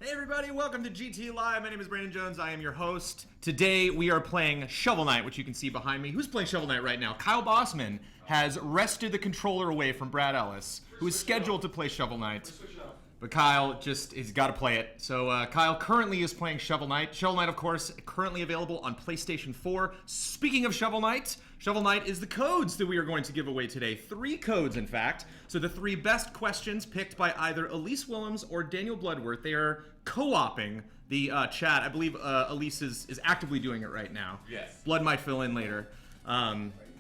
Hey everybody, welcome to GT Live. My name is Brandon Jones. I am your host. Today we are playing Shovel Knight, which you can see behind me. Who's playing Shovel Knight right now? Kyle Bossman has wrested the controller away from Brad Ellis, who is scheduled to play Shovel Knight. But Kyle just has got to play it. So Kyle currently is playing Shovel Knight. Shovel Knight, of course, currently available on PlayStation 4. Speaking of Shovel Knight is the codes that we are going to give away today. 3 codes, in fact. So the 3 best questions picked by either Elise Willems or Daniel Bloodworth. They are co-oping the chat. I believe Elise is actively doing it right now. Yes. Blood might fill in later.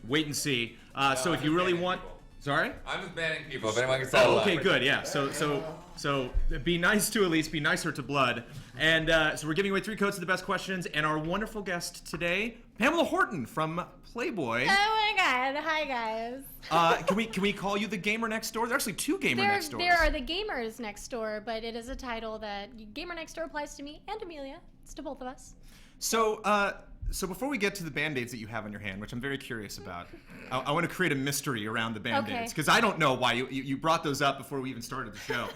Wait and see. So if you really want... People. Sorry? I'm just banning people. If anyone can settle okay, good, yeah. So be nice to Elise, be nicer to Blood. And so we're giving away 3 codes to the best questions. And our wonderful guest today, Pamela Horton from Playboy. Oh my god, hi guys. Can we call you the gamer next door? There's actually 2 gamer next doors. There are the gamers next door, but it is a title that gamer next door applies to me and Amelia. It's to both of us. So before we get to the Band-Aids that you have on your hand, which I'm very curious about, I want to create a mystery around the Band-Aids, because I don't know why you brought those up before we even started the show.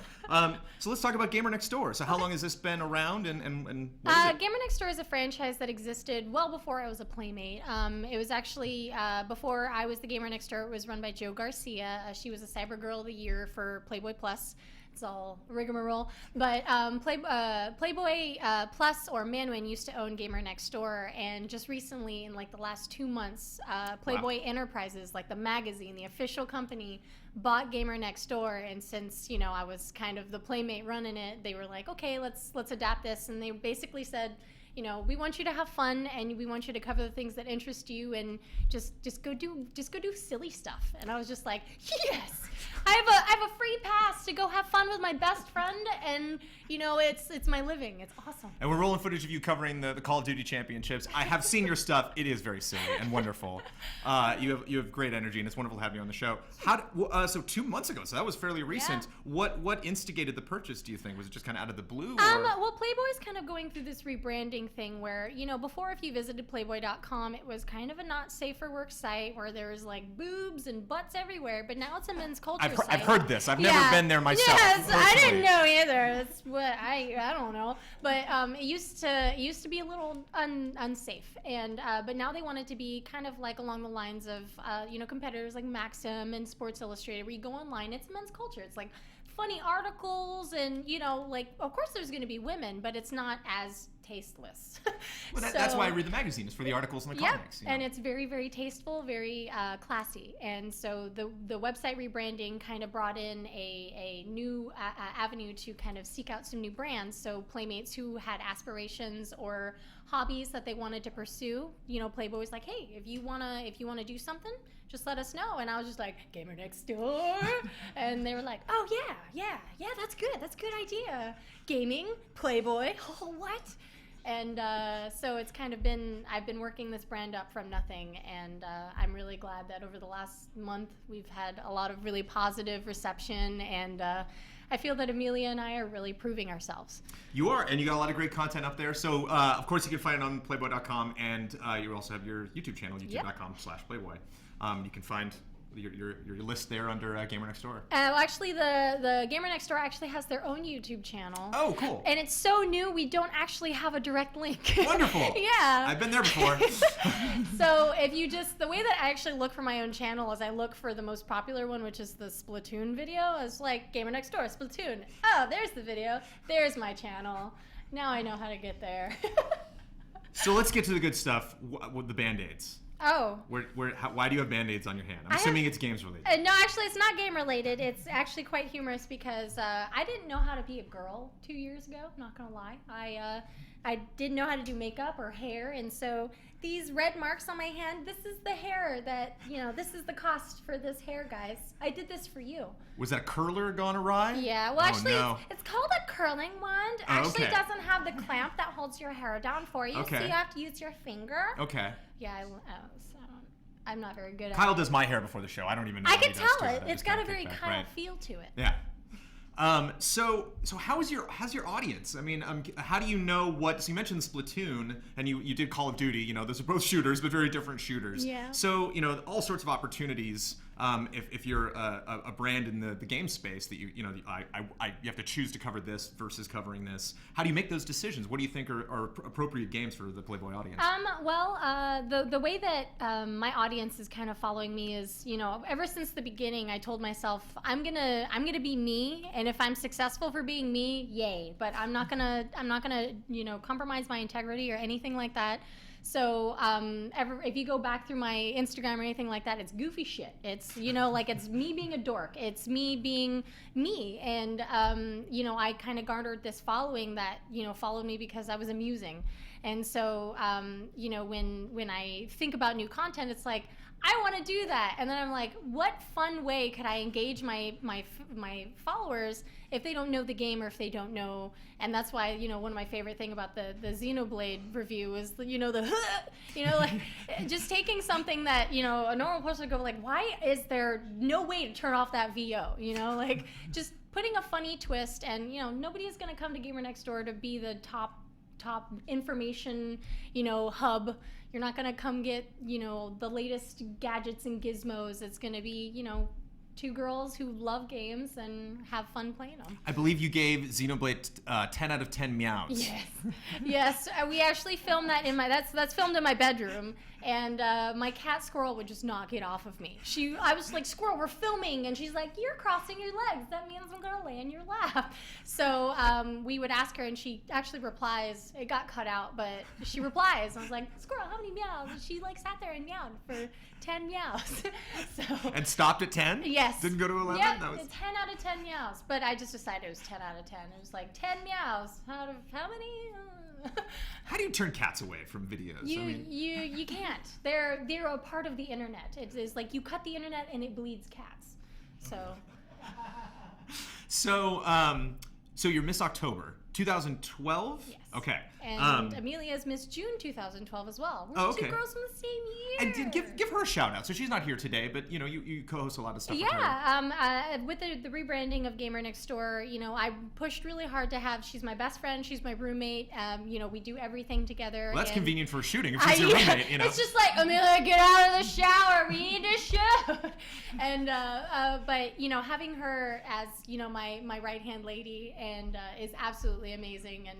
So let's talk about Gamer Next Door. So how long has this been around, and what is it? Gamer Next Door is a franchise that existed well before I was a Playmate. It was actually, before I was the Gamer Next Door, it was run by Jo Garcia. She was a Cyber Girl of the Year for Playboy Plus. It's all rigmarole. But Playboy Plus or Manwin used to own Gamer Next Door, and just recently, in like the last 2 months, Playboy Enterprises, like the magazine, the official company, bought Gamer Next Door. And since I was kind of the Playmate running it, they were like, okay, let's adapt this, and they basically said, we want you to have fun, and we want you to cover the things that interest you, and just go do silly stuff. And I was just like, yes, I have a free pass to go have fun with my best friend, and it's my living. It's awesome. And we're rolling footage of you covering the Call of Duty championships. I have seen your stuff. It is very silly and wonderful. You have great energy, and it's wonderful to have you on the show. So 2 months ago, so that was fairly recent. Yeah. What instigated the purchase? Do you think was it just kind of out of the blue? Well, Playboy's kind of going through this rebranding thing where before, if you visited Playboy.com, it was kind of a not safe for work site where there was like boobs and butts everywhere. But now it's a men's culture site. I've heard this. I've never been there myself. Yes, personally. I didn't know either. That's what I don't know. But it used to be a little unsafe, and but now they want it to be kind of like along the lines of competitors like Maxim and Sports Illustrated, where you go online. It's men's culture. It's like funny articles, and like of course there's going to be women, but it's not as tasteless. Well, that's why I read the magazine. It's for the articles and the comics. And it's very, very tasteful, very classy. And so the website rebranding kind of brought in a new avenue to kind of seek out some new brands. So Playmates who had aspirations or hobbies that they wanted to pursue, Playboy was like, hey, if you wanna do something, just let us know. And I was just like, Gamer Next Door. And they were like, oh yeah, that's good idea. Gaming, Playboy, oh what? And so it's kind of I've been working this brand up from nothing, and I'm really glad that over the last month we've had a lot of really positive reception, and I feel that Amelia and I are really proving ourselves. You are, and you got a lot of great content up there. So, of course, you can find it on Playboy.com, and you also have your YouTube channel, youtube.com/Playboy. You can find your list there under Gamer Next Door. Actually, the Gamer Next Door actually has their own YouTube channel. Oh, cool. And it's so new, we don't actually have a direct link. Wonderful. Yeah. I've been there before. So if you the way that I actually look for my own channel is I look for the most popular one, which is the Splatoon video. It's like Gamer Next Door, Splatoon. Oh, there's the video. There's my channel. Now I know how to get there. So let's get to the good stuff with the Band-Aids. Oh. Why do you have Band-Aids on your hand? I'm assuming it's games related. No, actually, it's not game related. It's actually quite humorous because I didn't know how to be a girl 2 years ago. Not gonna lie, I didn't know how to do makeup or hair, and so these red marks on my hand. This is the hair that This is the cost for this hair, guys. I did this for you. Was that curler gone awry? Yeah. Well, actually, it's called a curling wand. Actually, okay. It doesn't have the clamp that holds your hair down for you, okay. So you have to use your finger. Okay. Yeah. I'm not very good at it. Kyle does my hair before the show. I don't even know. I can tell it. It's got a very Kyle feel to it. Yeah. So how's your audience? I mean, how do you know what? So you mentioned Splatoon, and you did Call of Duty. Those are both shooters, but very different shooters. Yeah. So all sorts of opportunities if you're a brand in the game space that you have to choose to cover this versus covering this. How do you make those decisions? What do you think are appropriate games for the Playboy audience? The way that my audience is kind of following me is, ever since the beginning, I told myself I'm gonna be me, and if I'm successful for being me, yay. But I'm not gonna compromise my integrity or anything like that. So if you go back through my Instagram or anything like that, it's goofy shit. It's it's me being a dork. It's me being me, and I kind of garnered this following that followed me because I was amusing. And so when I think about new content, it's like, I want to do that, and then I'm like, what fun way could I engage my followers if they don't know the game or if they don't know? And that's why one of my favorite thing about the Xenoblade review is just taking something that a normal person would go like, why is there no way to turn off that VO? Just putting a funny twist, and nobody is gonna come to Gamer Next Door to be the top information hub. You're not gonna come get the latest gadgets and gizmos. It's gonna be two girls who love games and have fun playing them. I believe you gave Xenoblade 10 out of 10 meows. Yes. We actually filmed that that's filmed in my bedroom, and my cat Squirrel would just not get off of me. I was like, Squirrel, we're filming, and she's like, you're crossing your legs. That means I'm gonna lay in your lap. So we would ask her, and she actually replies. It got cut out, but she replies. I was like, Squirrel, how many meows? And she sat there and meowed for 10 meows. And stopped at 10? Yes. Didn't go to 11? Yep, 10 out of 10 meows. But I just decided it was 10 out of 10. It was like 10 meows out of how many? How do you turn cats away from videos? You can't. They're a part of the internet. It is like you cut the internet and it bleeds cats. So you're Miss October 2012? Yes. Okay. And Amelia's Miss June 2012 as well. We're two girls from the same year. And give her a shout out. So she's not here today, but you co-host a lot of stuff with her. Yeah. With the rebranding of Gamer Next Door, I pushed really hard to have. She's my best friend. She's my roommate. We do everything together. Well, that's convenient for shooting if she's your roommate. It's just like, Amelia, get out of the shower. We need to shoot. And but having her as my right hand lady and is absolutely amazing. And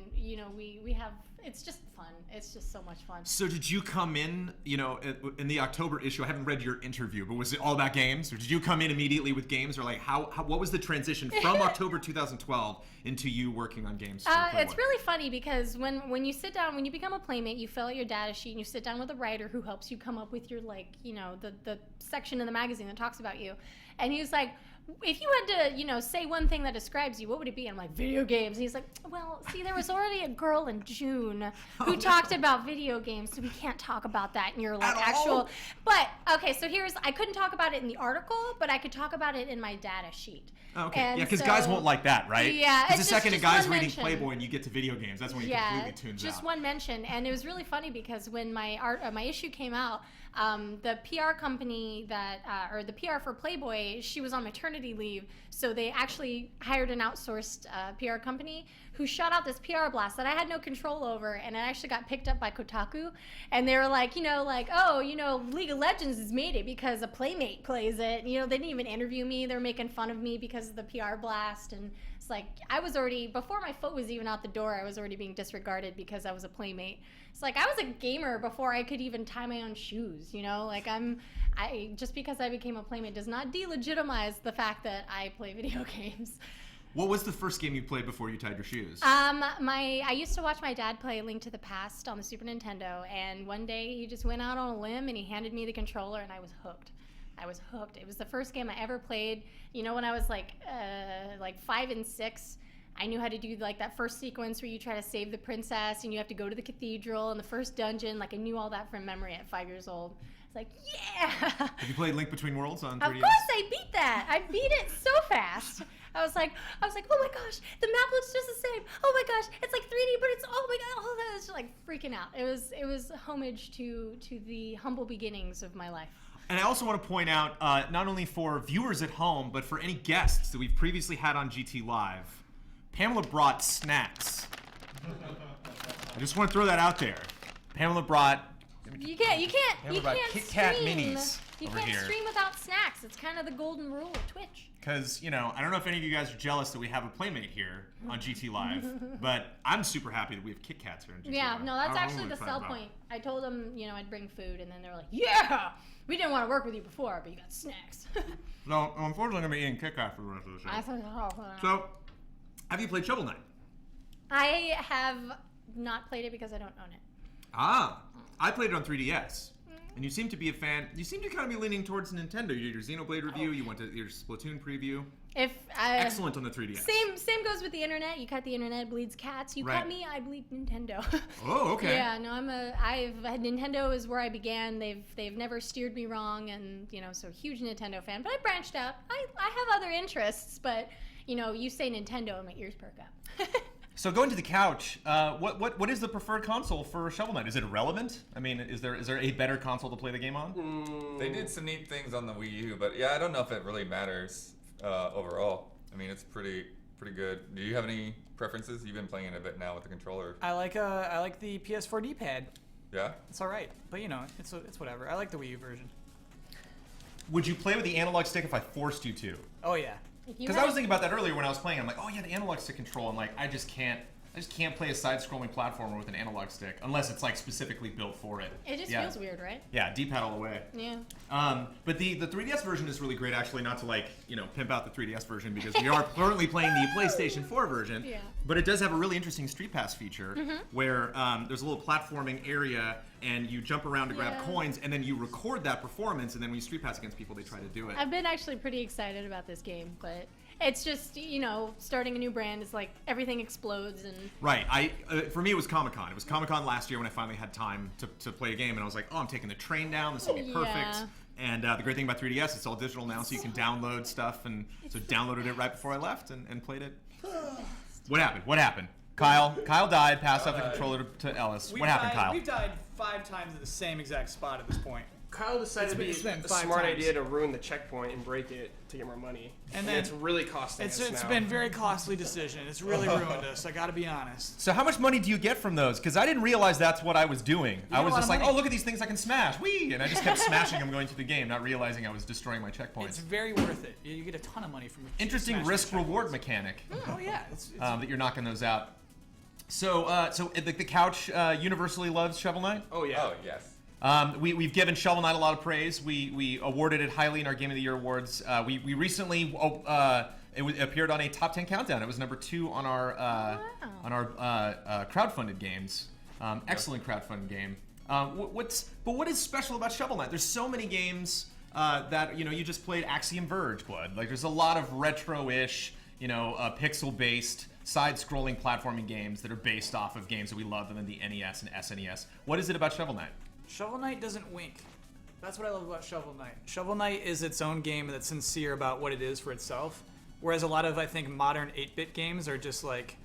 we have. It's just fun. It's just so much fun. So did you come in, in the October issue? I haven't read your interview, but was it all about games, or did you come in immediately with games, or like what was the transition from October 2012 into you working on games? It's really funny because when you sit down, when you become a playmate, you fill out your data sheet and you sit down with a writer who helps you come up with your the section in the magazine that talks about you, and he was like, if you had to, say one thing that describes you, what would it be? And I'm like, video games. And he's like, well, see, there was already a girl in June who talked about video games, so we can't talk about that. And you're like, But, okay, so I couldn't talk about it in the article, but I could talk about it in my data sheet. Okay, yeah, because guys won't like that, right? Yeah. Because the second a guy's reading Playboy and you get to video games, that's when he completely tunes out. Just one mention. And it was really funny because when my issue came out, the PR company or the PR for Playboy, she was on maternity leave, so they actually hired an outsourced PR company who shot out this PR blast that I had no control over, and it actually got picked up by Kotaku, and they were like, League of Legends has made it because a playmate plays it. They didn't even interview me. They're making fun of me because of the PR blast, and it's like I was already, before my foot was even out the door, I was already being disregarded because I was a playmate. It's like I was a gamer before I could even tie my own shoes, just because I became a playmate does not delegitimize the fact that I play video games. What was the first game you played before you tied your shoes? I used to watch my dad play Link to the Past on the Super Nintendo, and one day he just went out on a limb and he handed me the controller, and I was hooked. It was the first game I ever played. When I was like 5 and 6. I knew how to do that first sequence where you try to save the princess and you have to go to the cathedral and the first dungeon. I knew all that from memory at 5 years old. It's like, yeah! Have you played Link Between Worlds on 3DS? Of course I beat that! I beat it so fast. I was like, oh my gosh, the map looks just the same. Oh my gosh, it's like 3D, but it's, oh my god, I was just freaking out. It was homage to the humble beginnings of my life. And I also want to point out, not only for viewers at home, but for any guests that we've previously had on GT Live, Pamela brought snacks. I just want to throw that out there. Pamela brought You can't Kit Kat scream. minis. You over can't here. stream without snacks. It's kind of the golden rule of Twitch. Because, I don't know if any of you guys are jealous that we have a Playmate here on GT Live, but I'm super happy that we have Kit Kats here in GT Yeah, Live. no, I that's don't know actually what the we're sell talking about. point. I told them, I'd bring food, and then they were like, yeah, we didn't want to work with you before, but you got snacks. No, I'm unfortunately going to be eating Kit Kat for the rest of the show. I thought, So, have you played Shovel Knight? I have not played it because I don't own it. Ah, I played it on 3DS. And you seem to be a fan. You seem to kind of be leaning towards Nintendo. You did your Xenoblade review. You went to your Splatoon preview. Excellent on the 3DS. Same goes with the internet. You cut the internet, it bleeds cats. You cut me, I bleed Nintendo. Oh, okay. Yeah, no, Nintendo is where I began. They've never steered me wrong, and so huge Nintendo fan. But I branched out. I have other interests, but you say Nintendo and my ears perk up. So going to the couch, what is the preferred console for Shovel Knight? Is it irrelevant? I mean, is there a better console to play the game on? They did some neat things on the Wii U, but yeah, I don't know if it really matters overall. I mean, it's pretty good. Do you have any preferences? You've been playing it a bit now with the controller. I like the PS4 D-pad. Yeah? It's all right, but it's whatever. I like the Wii U version. Would you play with the analog stick if I forced you to? Oh yeah. Because I was thinking about that earlier when I was playing. I'm like, oh yeah, the analog stick control. I'm like, I just can't play a side-scrolling platformer with an analog stick unless it's like specifically built for it. It just feels weird, right? Yeah, D-pad all the way. Yeah. But the 3DS version is really great, actually. Not to pimp out the 3DS version because we are currently playing the PlayStation 4 version. Yeah. But it does have a really interesting Street Pass feature where there's a little platforming area and you jump around to grab coins and then you record that performance and then when you Street Pass against people, they try to do it. I've been actually pretty excited about this game, but it's just, starting a new brand is like everything explodes and... Right. For me, it was Comic-Con. It was Comic-Con last year when I finally had time to play a game, and I was like, oh, I'm taking the train down. This will be perfect. Yeah. And the great thing about 3DS, it's all digital now, so you can download stuff. And so downloaded it right before I left and played it. What happened? Kyle died, passed off the controller to Ellis. What happened, Kyle? We've died 5 times at the same exact spot at this point. Kyle decided It's been a 5 smart times. idea to ruin the checkpoint and break it to get more money. And then it's really costing us It's now. been a very costly decision. It's really ruined us. I gotta be honest. So how much money do you get from those? Because I didn't realize that's what I was doing. I get was a lot just of like, money. oh, look at these things I can smash. Whee! And I just kept smashing them going through the game, not realizing I was destroying my checkpoints. It's very worth it. You get a ton of money from it. Interesting smashing risk-reward checkpoints. mechanic. Oh yeah, it's That you're knocking those out. So the couch universally loves Shovel Knight. Oh yeah. Oh, yes. We've given Shovel Knight a lot of praise. We awarded it highly in our Game of the Year awards. We recently it appeared on a top 10 countdown. It was number 2 on our crowdfunded games. Excellent crowdfunded game. What is special about Shovel Knight? There's so many games that you just played Axiom Verge, Blood. Like there's a lot of retro-ish, pixel-based side-scrolling platforming games that are based off of games that we love in the NES and SNES. What is it about Shovel Knight? Shovel Knight doesn't wink. That's what I love about Shovel Knight. Shovel Knight is its own game that's sincere about what it is for itself, whereas a lot of, I think, modern 8-bit games are just like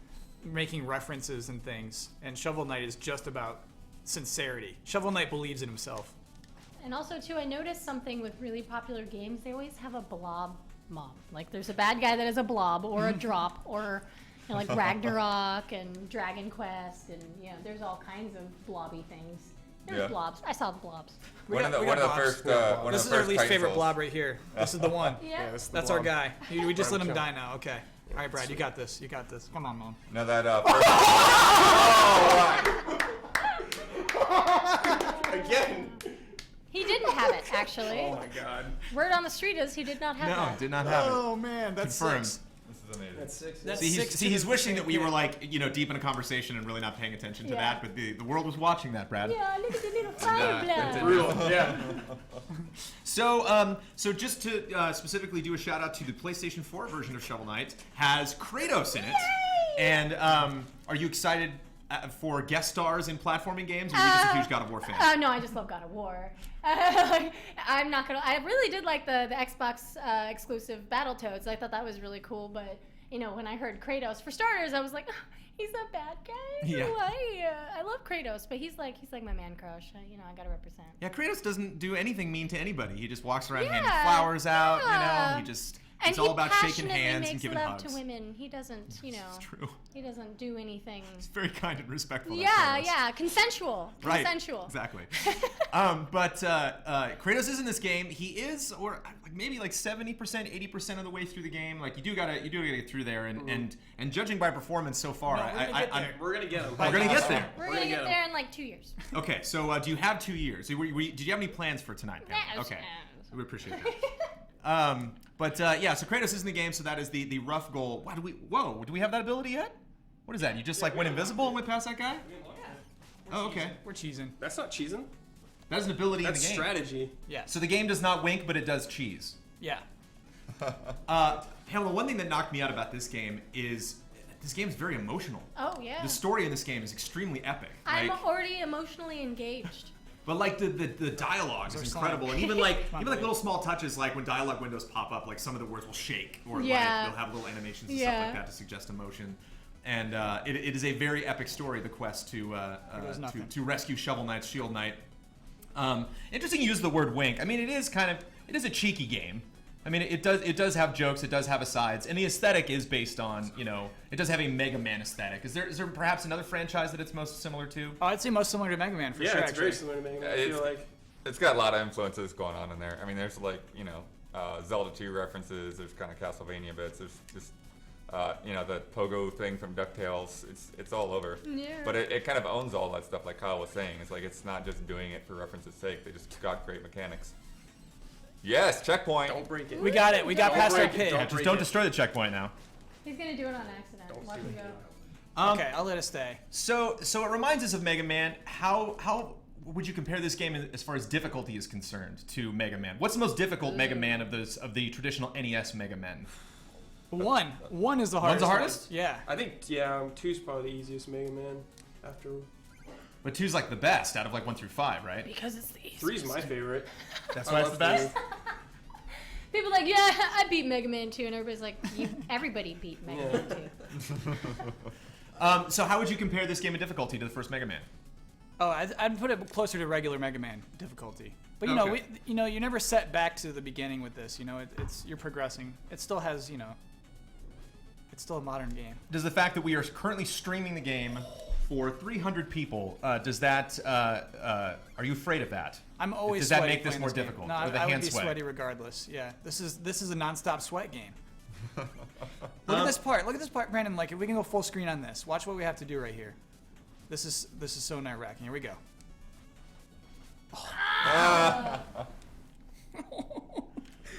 making references and things, and Shovel Knight is just about sincerity. Shovel Knight believes in himself. And also, too, I noticed something with really popular games. They always have a blob mob. Like, there's a bad guy that is a blob or a drop or... like Ragnarok and Dragon Quest, and there's all kinds of blobby things. There's blobs. I saw the blobs. One of the first. This is our least favorite blob right here. This is the one. Yeah. That's our guy. We just let him die now. Okay. All right, Brad, you got this. You got this. Come on, Mom. Now that Again. He didn't have it, actually. Oh my god. Word on the street is he did not have No, that. did not have it. Oh man, that's Confirmed. 6. This is amazing. That's 6. That's See, 6 to he's the wishing that same we were kid. like, deep in a conversation and really not paying attention to Yeah. that, but the world was watching that, Brad. Yeah, look at the little fire blood. Real. Yeah. So just to specifically do a shout out to the PlayStation 4 version of Shovel Knight has Kratos in it. Yay! And are you excited for guest stars in platforming games, or are you just a huge God of War fan? No, I just love God of War. I'm not gonna. I really did like the Xbox exclusive Battletoads. I thought that was really cool. But when I heard Kratos, for starters, I was like, oh, he's a bad guy. Yeah. I love Kratos, but he's like my man crush. I gotta represent. Yeah, Kratos doesn't do anything mean to anybody. He just walks around handing Yeah, flowers out. yeah. He just And It's all he about shaking passionately hands and makes giving love hugs. to women. He doesn't, It's true. he doesn't do anything. It's very kind and respectful. Yeah, Kratos. yeah, consensual. Right. Consensual. Exactly. But Kratos is in this game. He is, or maybe like 70%, 80% of the way through the game. Like you do gotta get through there, and judging by performance so far, No, we're gonna get there. We're gonna get him. we're gonna get there. We're gonna get there in like 2 years. Okay, so do you have 2 years? Did you have any plans for tonight, Pam? Yeah, Okay, we appreciate that. Yeah, so Kratos is in the game, so that is the rough goal. Whoa, do we have that ability yet? What is that? You just like went invisible and went past that guy? Oh, okay. We're cheesing. That's not cheesing. That is an ability That's in the game. strategy. Yeah. So the game does not wink, but it does cheese. Yeah. Pamela, one thing that knocked me out about this game is this game is very emotional. Oh yeah. The story in this game is extremely epic. I'm Like, already emotionally engaged. but like the dialogue is Or incredible, slime. and even like Come on, little buddy. small touches, like when dialogue windows pop up, like some of the words will shake, or Yeah. like they'll have little animations and stuff Yeah. like that to suggest emotion. And it is a very epic story, the quest to rescue Shovel Knight's Shield Knight. Interesting you use the word wink. I mean, it is a cheeky game. I mean, it does have jokes, it does have asides, and the aesthetic is based on, it does have a Mega Man aesthetic. Is there perhaps another franchise that it's most similar to? Oh, I'd say most similar to Mega Man for Yeah, sure. it's actually. very similar to Mega Man. I It's- feel like. It's got a lot of influences going on in there. I mean, there's like, Zelda 2 references. There's kind of Castlevania bits. There's just, the Pogo thing from DuckTales. It's all over. Yeah. But it kind of owns all that stuff, like Kyle was saying. It's like it's not just doing it for reference's sake. They just got great mechanics. Yes, checkpoint. Don't break it. We got it. We got Don't past our break it, pit. don't Just break don't it. destroy the checkpoint now. He's gonna do it on accident. Don't Watch do him it. go. Okay, I'll let it stay. So it reminds us of Mega Man. How would you compare this game as far as difficulty is concerned to Mega Man? What's the most difficult Mega Man of the traditional NES Mega Men? One is the One's hardest. the one. hardest? Yeah. I think 2's probably the easiest Mega Man. After But 2's like the best out of like 1 through 5, right? Because it's the easiest. 3's my favorite. That's I why it's love the best. 3. People are like, yeah, I beat Mega Man 2, and everybody's like, everybody beat Mega Man 2. So how would you compare this game in difficulty to the first Mega Man? Oh, I'd put it closer to regular Mega Man difficulty. But Okay. you're never set back to the beginning with this. It's you're progressing. It still has, it's still a modern game. Does the fact that we are currently streaming the game for 300 people, does that, are you afraid of that? I'm always. Does that sweaty make this playing more game. difficult? No, Or the I would hand be sweat? sweaty regardless. Yeah, this is a nonstop sweat game. Look at this part. Look at this part, Brandon. Like, if we can go full screen on this, watch what we have to do right here. This is so nerve-wracking. Here we go.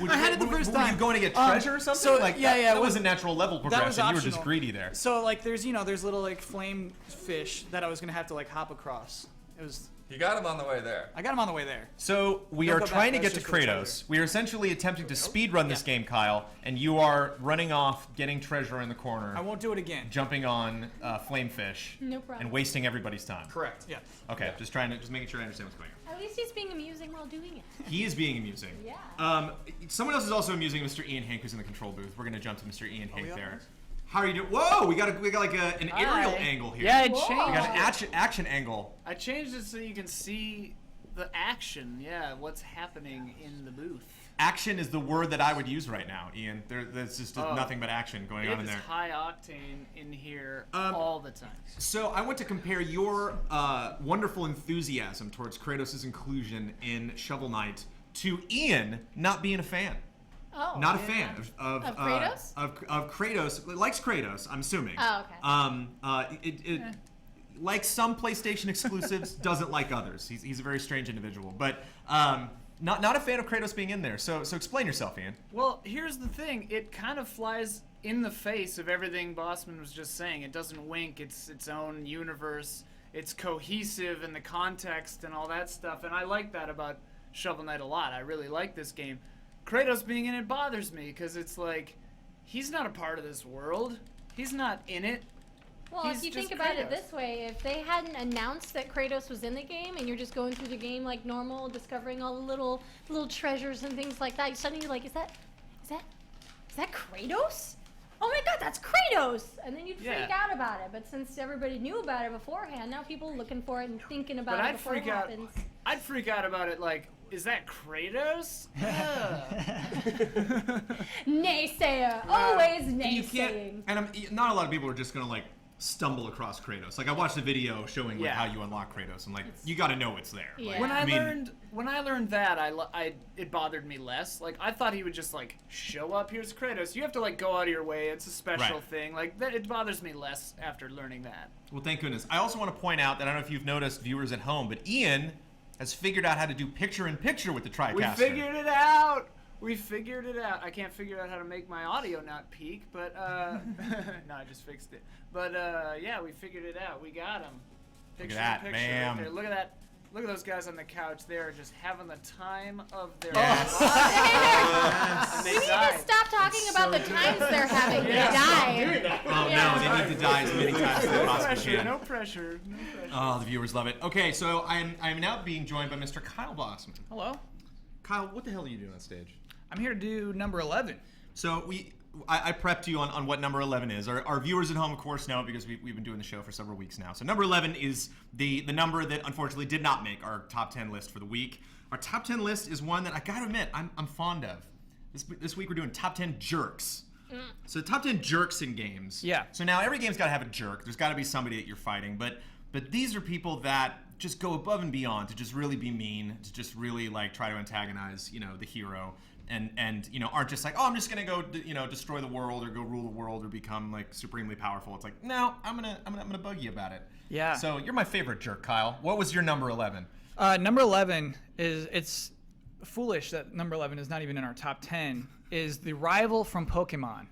I had it the first Were you time. going to get treasure or something? so, like yeah, that it was- wasn't natural level progression. You were just optional. greedy there. So like, there's little like flame fish that I was gonna have to like hop across. It was. You got him on the way there. I got him on the way there. So we Don't are go back, trying to that's get to just for the Kratos. We are essentially attempting to speedrun this game, Kyle, and you are running off, getting treasure in the corner, I won't do it again. jumping on flamefish, No problem. and wasting everybody's time. Correct. Yeah. Okay, just making sure I understand what's going on. At least he's being amusing while doing it. He is being amusing. Yeah. Someone else is also amusing, Mr. Ian Hank, who's in the control booth. We're gonna jump to Mr. Ian Hank we on there. this? How are you doing? Whoa, we got like an aerial Hi. angle here. Yeah, I Whoa. we changed. got an action angle. I changed it so you can see the action. Yeah, what's happening in the booth. Action is the word that I would use right now, Ian. There's just Oh. nothing but action going on It in is there. high octane in here Um, all the time. So I want to compare your wonderful enthusiasm towards Kratos' inclusion in Shovel Knight to Ian not being a fan. Oh. Not a fan of Kratos? Of Kratos. Likes Kratos, I'm assuming. Oh, okay. It likes some PlayStation exclusives, doesn't like others. He's a very strange individual, but not a fan of Kratos being in there. So explain yourself, Ian. Well, here's the thing. It kind of flies in the face of everything Bossman was just saying. It doesn't wink. It's its own universe. It's cohesive in the context and all that stuff. And I like that about Shovel Knight a lot. I really like this game. Kratos being in it bothers me because it's like, he's not a part of this world. He's not in it. Well, He's if you just think about it Kratos. this way, if they hadn't announced that Kratos was in the game and you're just going through the game like normal, discovering all the little treasures and things like that, suddenly you're like, is that Kratos? Oh my God, that's Kratos! And then you'd freak Yeah. out about it. But since everybody knew about it beforehand, now people are looking for it and thinking about But it I'd before it freak out. happens. I'd freak out about it like is that Kratos? Naysayer, always And you can't, naysaying. and not a lot of people are just gonna like stumble across Kratos. Like I watched a video showing like, Yeah. how you unlock Kratos, and like you got to know it's there. Yeah. Like, When I mean, learned that, it bothered me less. Like I thought he would just like show up. Here's Kratos. You have to like go out of your way. It's a special Right. thing. Like that, it bothers me less after learning that. Well, thank goodness. I also want to point out that I don't know if you've noticed, viewers at home, but Ian has figured out how to do picture-in-picture with the TriCaster. We figured it out. We figured it out. I can't figure out how to make my audio not peak, but no, I just fixed it. But yeah, we figured it out. We got him. Picture that, in picture bam. right there. Look at that. Look at those guys on the couch. They're just having the time of their Yes. lives. And We they need died. to stop talking about the times they're having. They die. Oh Yeah. no, they need to die as many times as they No possibly pressure. can. No pressure. No pressure. Oh, the viewers love it. Okay, so I'm now being joined by Mr. Kyle Bossman. Hello. Kyle, what the hell are you doing on stage? I'm here to do number 11. So I prepped you on what number 11 is. Our viewers at home, of course, know because we've been doing the show for several weeks now. So number 11 is the number that unfortunately did not make our top 10 list for the week. Our top 10 list is one that I gotta admit I'm fond of. This week we're doing top 10 jerks. So top 10 jerks in games. Yeah. So now every game's got to have a jerk. There's got to be somebody that you're fighting, but these are people that just go above and beyond to just really be mean, to just really like try to antagonize, the hero. And aren't just like, oh, I'm just gonna go destroy the world or go rule the world or become like supremely powerful. It's like, no, I'm gonna bug you about it. Yeah. So you're my favorite jerk, Kyle. What was your number 11? Number 11 it's foolish that number 11 is not even in our top 10. Is the rival from Pokemon.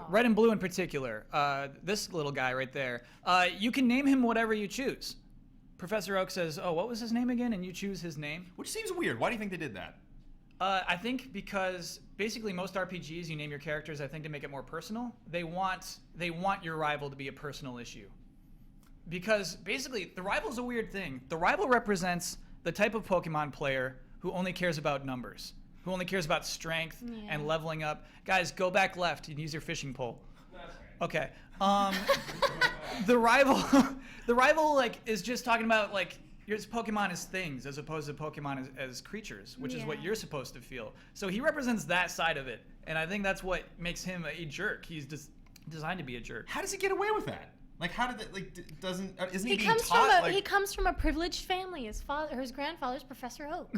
Red and Blue in particular. This little guy right there. You can name him whatever you choose. Professor Oak says, oh, what was his name again? And you choose his name. Which seems weird. Why do you think they did that? I think because basically most RPGs, you name your characters, I think, to make it more personal. They want your rival to be a personal issue. Because basically, the rival's a weird thing. The rival represents the type of Pokemon player who only cares about numbers, who only cares about strength and leveling up. Guys, go back left and use your fishing pole. Okay. The rival like is just talking about like your Pokemon as things as opposed to Pokemon as creatures, which is what you're supposed to feel. So he represents that side of it, and I think that's what makes him a jerk. He's just designed to be a jerk. How does he get away with that? Like, how did that, like, isn't he He being comes taught? he comes from a privileged family. His grandfather's Professor Oak.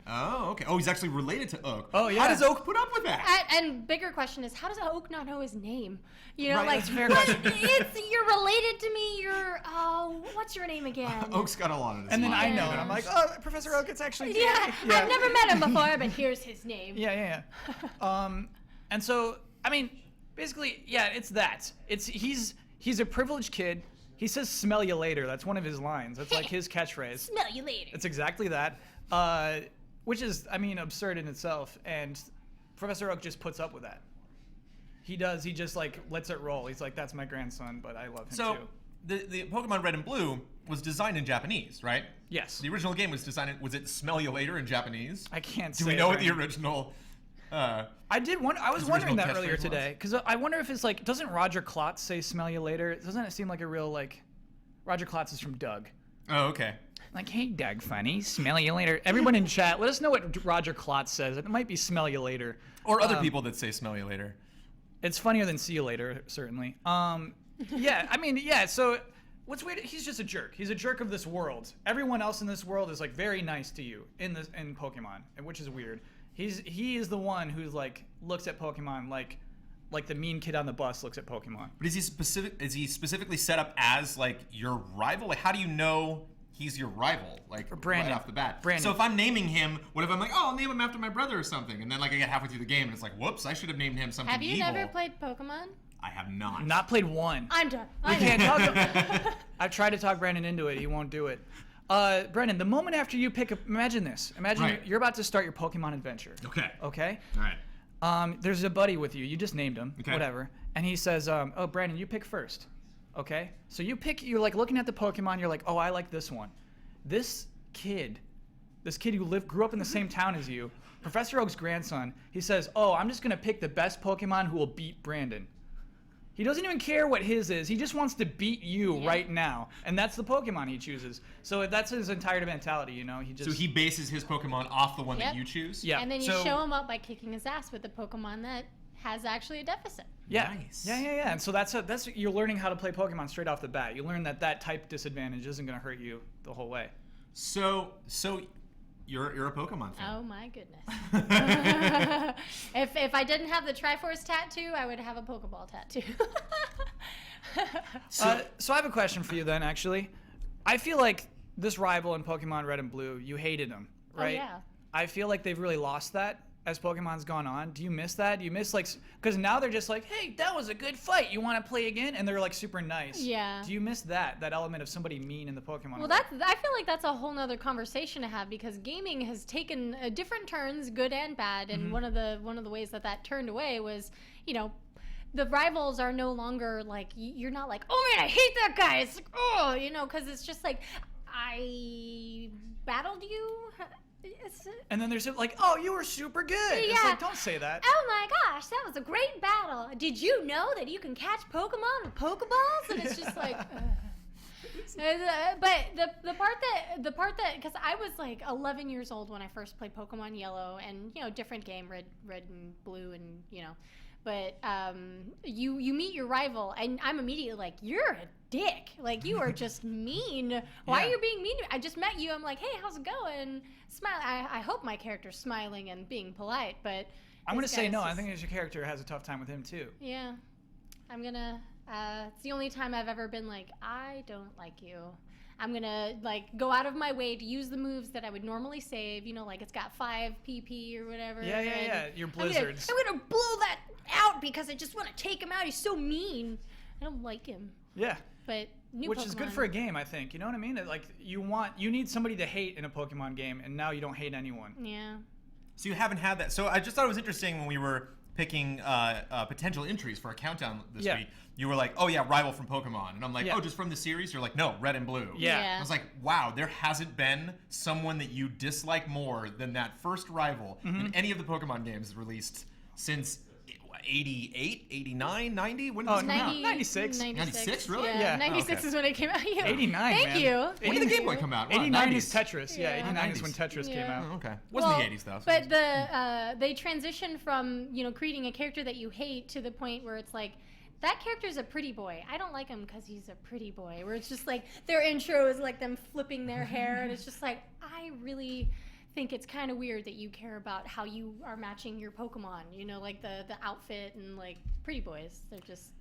Oh, okay. Oh, he's actually related to Oak. Oh, yeah. How does Oak put up with that? And bigger question is, how does Oak not know his name? Right, like that's a fair what? question. You're related to me. What's your name again? Oak's got a lot on his And then mind. I know, and I'm like, oh, Professor Oak, it's actually Yeah, I've never met him before, but here's his name. Yeah. And so, I mean, basically, yeah, it's that. He's a privileged kid. He says "smell you later." That's one of his lines. That's like his catchphrase. Smell you later. It's exactly that, which is, I mean, absurd in itself. And Professor Oak just puts up with that. He does. He just like lets it roll. He's like, "That's my grandson, but I love him So, too." the Pokemon Red and Blue was designed in Japanese, right? Yes. The original game was designed. Was it "Smell You Later" in Japanese? I can't Do say. we know it what right the now. original? I was his wondering original that earlier catchphrase today because I wonder if it's like, doesn't Roger Klotz say "smell you later"? Doesn't it seem like a real like? Roger Klotz is from Doug. Oh, okay. Like, hey, Doug, funny, smell you later. Everyone in chat, let us know what Roger Klotz says. It might be smell you later. Or other people that say "Smell You Later." It's funnier than see you later, certainly. Yeah, I mean, yeah. So what's weird? He's just a jerk. He's a jerk of this world. Everyone else in this world is like very nice to you in Pokemon, which is weird. He is the one who's like looks at Pokemon like the mean kid on the bus looks at Pokemon. But is he specifically set up as like your rival? Like, how do you know he's your rival? Like Brandon. right off the bat. Brandon. So if I'm naming him, what if I'm like, oh, I'll name him after my brother or something, and then like I get halfway through the game and it's like, whoops, I should have named him something Have you evil. never played Pokemon? I have not. Not played one. I'm done. We can't talk. I've tried to talk Brandon into it. He won't do it. Brendan, the moment after you pick up, imagine this. Imagine Right. you're about to start your Pokemon adventure. Okay. Okay? All right. There's a buddy with you. You just named him. Okay. Whatever. And he says, oh, Brandon, you pick first. Okay? So you're like looking at the Pokemon. You're like, oh, I like this one. This kid who grew up in the same town as you, Professor Oak's grandson, he says, oh, I'm just going to pick the best Pokemon who will beat Brandon. He doesn't even care what his is. He just wants to beat you right now, and that's the Pokemon he chooses. So that's his entire mentality, you know. So he bases his Pokemon off the one that Yep. you choose? Yeah. And then you So- show him up by kicking his ass with the Pokemon that has actually a deficit. Yeah. Nice. Yeah. And so that's you're learning how to play Pokemon straight off the bat. You learn that type disadvantage isn't going to hurt you the whole way. So you're a Pokemon fan. Oh my goodness. if I didn't have the Triforce tattoo, I would have a Pokeball tattoo. So I have a question for you then, actually. I feel like this rival in Pokemon Red and Blue, you hated him, right? Oh, yeah. I feel like they've really lost that as Pokemon's gone on. Do you miss that? Do you miss because now they're just like, hey, that was a good fight. You want to play again? And they're like super nice. Yeah. Do you miss that element of somebody mean in the Pokemon Well, world? I feel like that's a whole nother conversation to have because gaming has taken different turns, good and bad. And one of the ways that turned away was, you know, the rivals are no longer like you're not like, oh man, I hate that guy. It's like, oh, you know, because it's just like I battled you. And then there's like, oh, you were super good. It's Yeah. like, don't say that. Oh my gosh, that was a great battle. Did you know that you can catch Pokemon with Pokeballs? And it's just like, but the part that because I was like 11 years old when I first played Pokemon Yellow, and you know, different game, red and blue, and you know, but you meet your rival, and I'm immediately like, you're a dick. Like, you are just mean. Why Yeah. are you being mean? I just met you. I'm like, hey, how's it going? Smile. I hope my character's smiling and being polite, but I'm going to this say guy's no. I just- think your character has a tough time with him, too. Yeah. I'm gonna, it's the only time I've ever been like, I don't like you. I'm gonna, like, go out of my way to use the moves that I would normally save. You know, like, it's got 5 PP or whatever. Yeah. and Your I'm gonna- blizzards. I'm gonna blow that out because I just want to take him out. He's so mean. I don't like him. Yeah. But new Which is good Pokemon- for a game, I think. You know what I mean? Like you need somebody to hate in a Pokemon game, and now you don't hate anyone. Yeah. So you haven't had that. So I just thought it was interesting when we were picking potential entries for a countdown this Yeah. week. You were like, oh yeah, rival from Pokemon. And I'm like, Yeah. oh, just from the series? You're like, no, Red and Blue. Yeah. Yeah. I was like, wow, there hasn't been someone that you dislike more than that first rival in any of the Pokemon games released since 88, 89, 90? When did Oh, this come out? 96. 96, really? Yeah. Yeah. 96 Okay. is when it came out. Yeah. 89, Thank man. you. When did the Thank Game Boy you. come out? Wow, 89 90s. is Tetris. Yeah, Yeah. 89 is when 90s. Tetris came Yeah. out. Oh, okay. Wasn't Well, the 80s, though. But they transitioned from, you know, creating a character that you hate to the point where it's like, that character's a pretty boy. I don't like him because he's a pretty boy. Where it's just like their intro is like them flipping their hair, and it's just like, I really think it's kind of weird that you care about how you are matching your Pokemon. You know, like the outfit and like pretty boys. They're just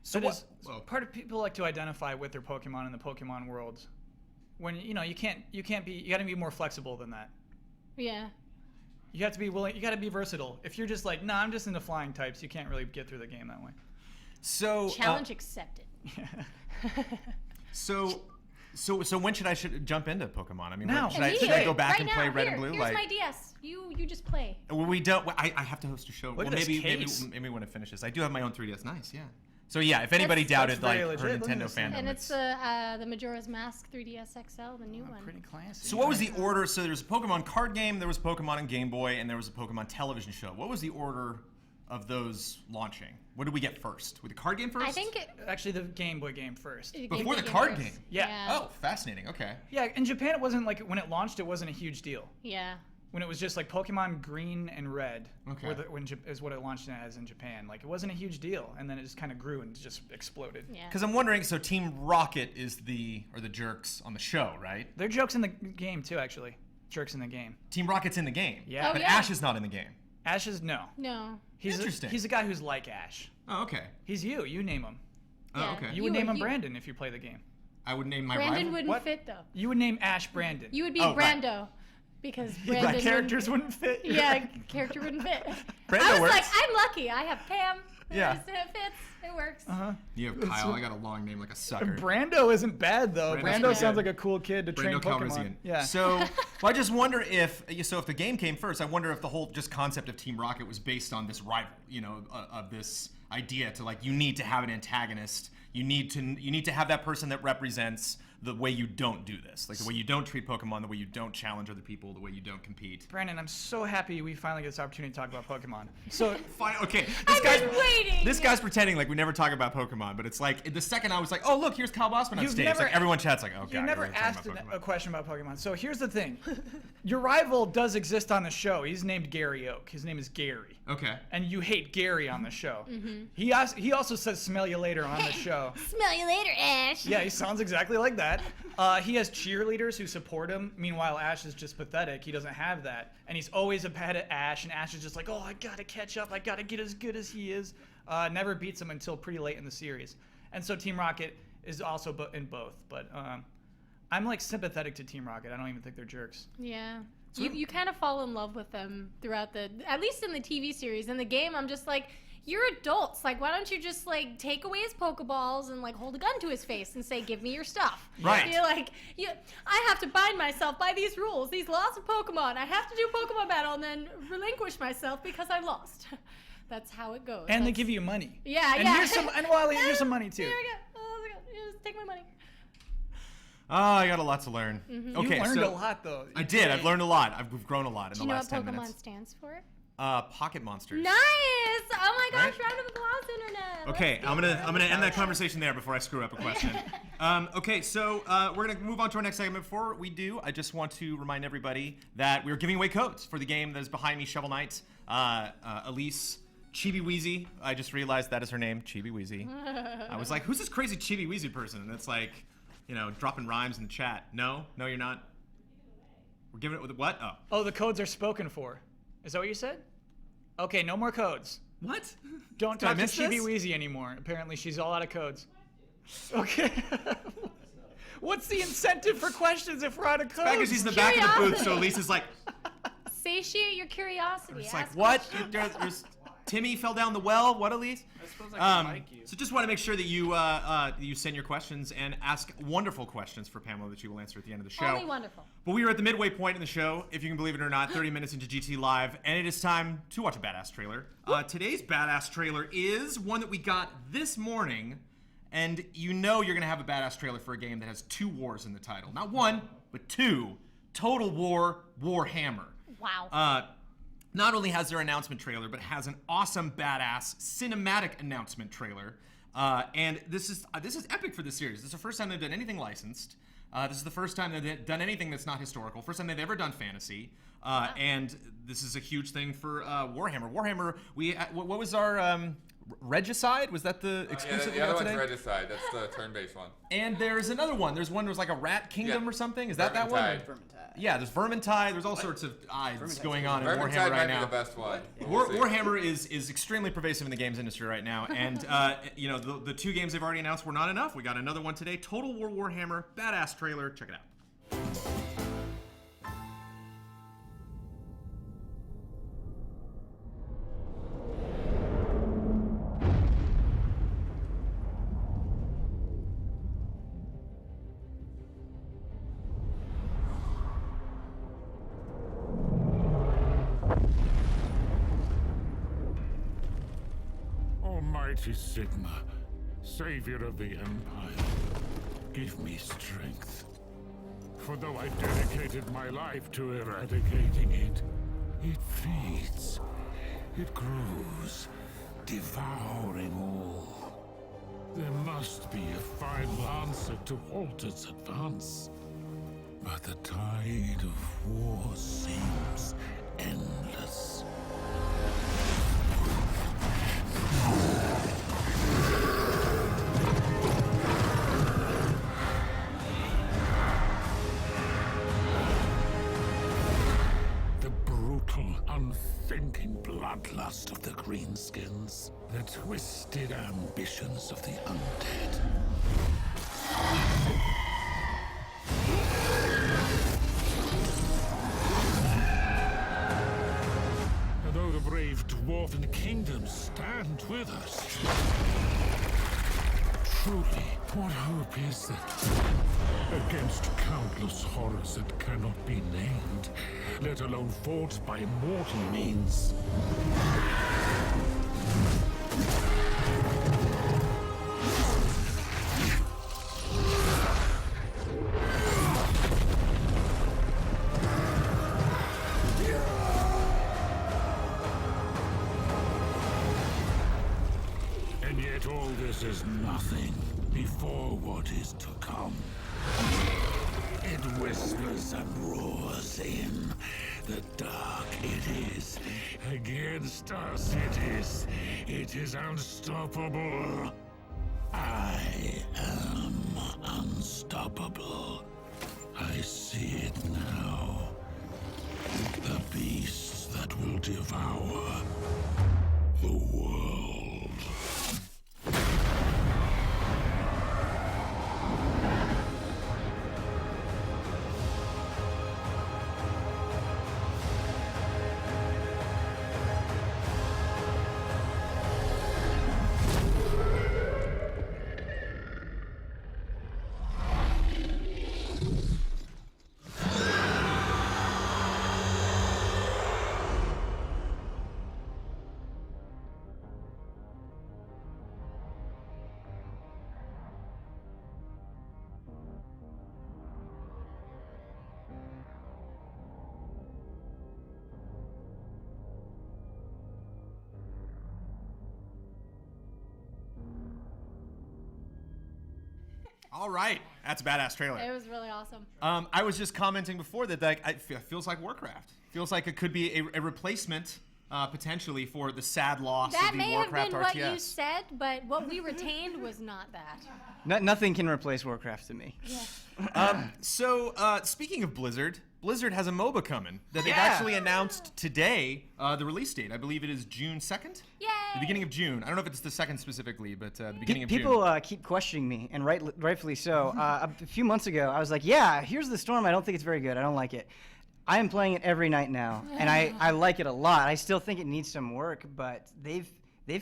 so But what? is- Well, part of people like to identify with their Pokemon in the Pokemon world. When you know you can't be you got to be more flexible than that. yeah. You have to be willing. You got to be versatile. If you're just like, nah, I'm just into flying types, you can't really get through the game that way. so Challenge accepted. So when should I jump into Pokemon? I mean, Now. should I Immediately. go back right and now. play Red Here, and Blue? Here's Like, my DS. You just play. well, we don't. I have to host a show. Look well, at this maybe case. when it finishes. I do have my own 3DS. Nice, yeah. So yeah, if anybody That's doubted like very her legit. Look at Nintendo this thing. fandom, And it's the Majora's Mask 3DS XL, the new one. Pretty classy. So what was the order? So there was a Pokemon card game, there was Pokemon on Game Boy, and there was a Pokemon television show. What was the order of those launching? What did we get first? With the card game first? I think it. Actually the Game Boy game first? Before the card game? Yeah. Oh, fascinating. Okay. Yeah, in Japan it wasn't like when it launched, it wasn't a huge deal. Yeah. When it was just like Pokemon Green and Red, Okay. is what it launched as in Japan. Like it wasn't a huge deal, and then it just kind of grew and just exploded. Yeah. Because I'm wondering, so Team Rocket is the jerks on the show, right? There are jokes in the game too, actually. Jerks in the game. Team Rocket's in the game. Yeah. Oh, But yeah. Ash is not in the game. Ash is no. No. Interesting. He's a guy who's like Ash. Oh, okay. He's you. You name him. Oh, Yeah. okay. You would name him you. Brandon if you play the game. I would name my Brandon rival. wouldn't What? fit though. You would name Ash Brandon. You would be Oh, right. Brando, because Right, Brandon. characters wouldn't fit. Yeah, character wouldn't fit. Brando I was works. like, I'm lucky. I have Pam. Yeah. It fits. It works. Uh-huh. You have Kyle. I got a long name like a sucker. Brando isn't bad though. Brando's Brando pretty sounds good. like a cool kid to train Brando Pokemon. Calrissian. Yeah. So, well, I just wonder if if the game came first, I wonder if the whole just concept of Team Rocket was based on this rival, of this idea to like you need to have an antagonist. You need to have that person that represents the way you don't do this, like the way you don't treat Pokemon, the way you don't challenge other people, the way you don't compete. Brandon, I'm so happy we finally get this opportunity to talk about Pokemon. So Fine, okay, I've been waiting. this guy's pretending like we never talk about Pokemon, but it's like the second I was like, oh look, here's Kyle Bossman on You've stage. never- Like everyone chats like, oh god. you never we're talking asked about Pokemon. a question about Pokemon. So here's the thing. Your rival does exist on the show. He's named Gary Oak. His name is Gary. Okay. And you hate Gary on the show. Mm-hmm. He also says smell you later on the show. Smell you later, Ash. Yeah, he sounds exactly like that. He has cheerleaders who support him. Meanwhile, Ash is just pathetic. He doesn't have that. And he's always ahead of Ash, and Ash is just like, oh, I gotta catch up. I gotta get as good as he is. Never beats him until pretty late in the series. And so Team Rocket is also in both. But I'm like sympathetic to Team Rocket. I don't even think they're jerks. Yeah. You kind of fall in love with them throughout at least in the TV series. In the game, I'm just like, you're adults. Like, why don't you just, like, take away his Pokeballs and, like, hold a gun to his face and say, give me your stuff. Right. You're like, I have to bind myself by these rules, these laws of Pokemon. I have to do Pokemon battle and then relinquish myself because I lost. That's how it goes. And they give you money. Yeah, and yeah. Here's some, and Wally, here's some money, too. Here we go. Oh, my God. Just take my money. Oh, I got a lot to learn. Mm-hmm. Okay, You learned so a lot, though. I did. I've learned a lot. We've grown a lot in Do the you know last what 10 Pokemon minutes. stands for? Pocket monsters. Nice! Oh my gosh, Right? round of applause, internet. Okay, Let's I'm go. gonna end that conversation there before I screw up a question. Okay, so we're gonna move on to our next segment. Before we do, I just want to remind everybody that we're giving away codes for the game that is behind me, Shovel Knight. Elise Chibi Weezy. I just realized that is her name, Chibi Weezy. I was like, who's this crazy Chibi Weezy person? And it's like, you know, dropping rhymes in the chat. No, you're not. We're giving it with what? Oh. Oh, the codes are spoken for. Is that what you said? Okay, no more codes. What? Don't Did I talk to miss Chibi this? Weezy anymore. Apparently, she's all out of codes. Okay. What's the incentive for questions if we're out of codes? Back as she's in the back of the booth, so Curiosity. Elise is like, Satiate your curiosity. it's like, Ask what? questions. There's Timmy fell down the well. What, Elise? I suppose I can like you. So just want to make sure that you send your questions and ask wonderful questions for Pamela that she will answer at the end of the show. Only wonderful. But we are at the midway point in the show, if you can believe it or not, 30 minutes into GT Live, and it is time to watch a badass trailer. Today's badass trailer is one that we got this morning, and you know you're going to have a badass trailer for a game that has 2 wars in the title. Not 1, but 2. Total War Warhammer. Wow. Not only has their announcement trailer, but has an awesome, badass cinematic announcement trailer. And this is epic for the series. This is the first time they've done anything licensed. This is the first time they've done anything that's not historical. First time they've ever done fantasy. And this is a huge thing for Warhammer. Warhammer, what was our Regicide? Was that the exclusive Yeah, the we other got one's today? Regicide. That's the turn-based one. And there's another one. There's one that was like a Rat Kingdom Yeah. or something. Is that one? Vermintide. Yeah, there's Vermintide. There's all sorts of going on in Vermintide Warhammer might right be now. the best one. We'll see. Warhammer is extremely pervasive in the games industry right now, and you know the 2 games they've already announced were not enough. We got another one today. Total War Warhammer, badass trailer. Check it out. Almighty Sigma, savior of the Empire, give me strength. For though I dedicated my life to eradicating it, it feeds, it grows, devouring all. There must be a final answer to halt its advance. But the tide of war seems endless. The brutal, unthinking bloodlust of the greenskins. The twisted ambitions of the undead. And though the brave dwarven kingdoms stand with us, truly, what hope is there? Against countless horrors that cannot be named, let alone fought by mortal means. And yet all this is nothing before what is to come. It whispers and roars in. The dark it is. Against us it is unstoppable. I am unstoppable. I see it now. The beasts that will devour the world. All right, that's a badass trailer. It was really awesome. I was just commenting before that it feels like Warcraft. Feels like it could be a replacement potentially for the sad loss That of the may Warcraft have been RTS. what you said, but what we retained was not that. Nothing can replace Warcraft to me. So speaking of Blizzard, Blizzard has a MOBA coming that they've Yeah. actually announced today. The release date, I believe it is June 2nd. Yay! The beginning of June. I don't know if it's the 2nd specifically, but the beginning of People June. keep questioning me, and rightfully so. A few months ago, I was like, yeah, here's the storm. I don't think it's very good. I don't like it. I am playing it every night now, and I like it a lot. I still think it needs some work, but they've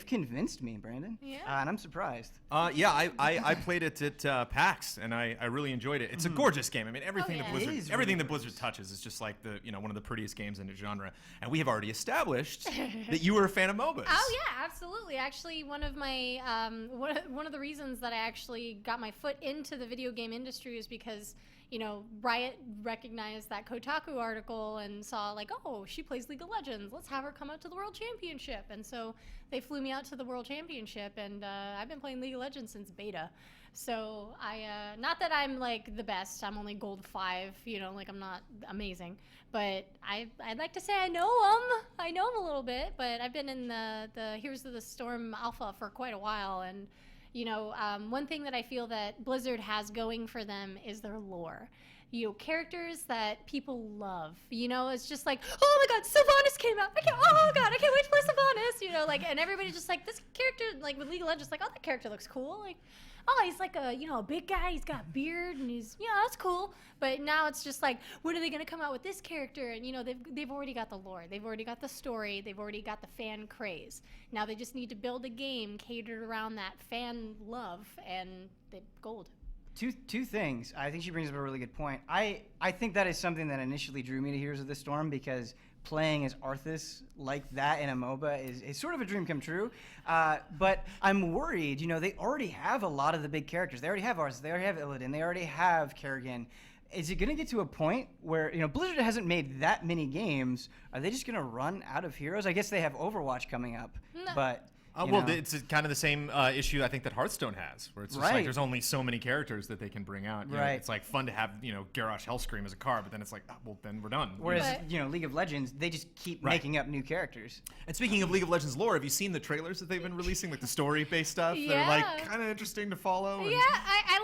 convinced me, Brandon. Yeah. And I'm surprised. Yeah, I played it at PAX, and I really enjoyed it. It's a gorgeous game. I mean, everything yeah. that It Blizzard is everything really that Blizzard touches is just like one of the prettiest games in the genre. And we have already established that you were a fan of MOBAs. Oh yeah, absolutely. Actually, one of my one of the reasons that I actually got my foot into the video game industry is because Riot recognized that Kotaku article and saw like, oh, she plays League of Legends. Let's have her come out to the World Championship. And so they flew me out to the World Championship, and I've been playing League of Legends since beta. So not that I'm like the best. I'm only gold 5. Like I'm not amazing. But I'd like to say I know him. I know him a little bit. But I've been in the Heroes of the Storm alpha for quite a while, and one thing that I feel that Blizzard has going for them is their lore. Characters that people love. It's just like, oh my God, Sylvanas came out. Oh God, I can't wait to play Sylvanas. And everybody's just like, this character, like with League of Legends, like, oh, that character looks cool. Like, oh, he's like a big guy. He's got a beard, and he's, that's cool. But now it's just like, when are they gonna come out with this character? And they've already got the lore. They've already got the story. They've already got the fan craze. Now they just need to build a game catered around that fan love, and they've gold. Two things. I think she brings up a really good point. I think that is something that initially drew me to Heroes of the Storm, because playing as Arthas like that in a MOBA is sort of a dream come true. But I'm worried. They already have a lot of the big characters. They already have Arthas. They already have Illidan. They already have Kerrigan. Is it going to get to a point where, Blizzard hasn't made that many games? Are they just going to run out of heroes? I guess they have Overwatch coming up, but... It's kind of the same issue I think that Hearthstone has, where it's just like there's only so many characters that they can bring out. It's like fun to have Garrosh Hellscream as a card, but then it's like, well, then we're done. Whereas League of Legends, they just keep making up new characters. And speaking of League of Legends lore, have you seen the trailers that they've been releasing, like the story-based stuff? Yeah. They're like kind of interesting to follow. Yeah, I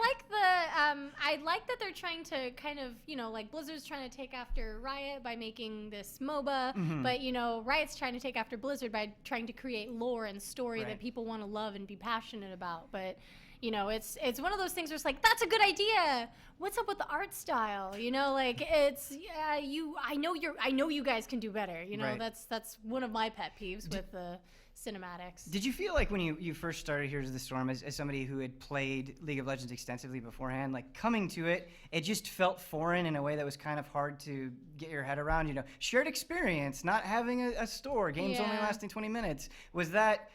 like that they're trying to kind of like Blizzard's trying to take after Riot by making this MOBA, but Riot's trying to take after Blizzard by trying to create lore and story that people want to love and be passionate about. But it's one of those things where it's like, that's a good idea. What's up with the art style? I know you guys can do better. That's one of my pet peeves with the cinematics. Did you feel like when you first started Heroes of the Storm, as somebody who had played League of Legends extensively beforehand, like coming to it, it just felt foreign in a way that was kind of hard to get your head around? Shared experience, not having a store, games only lasting 20 minutes. Was that...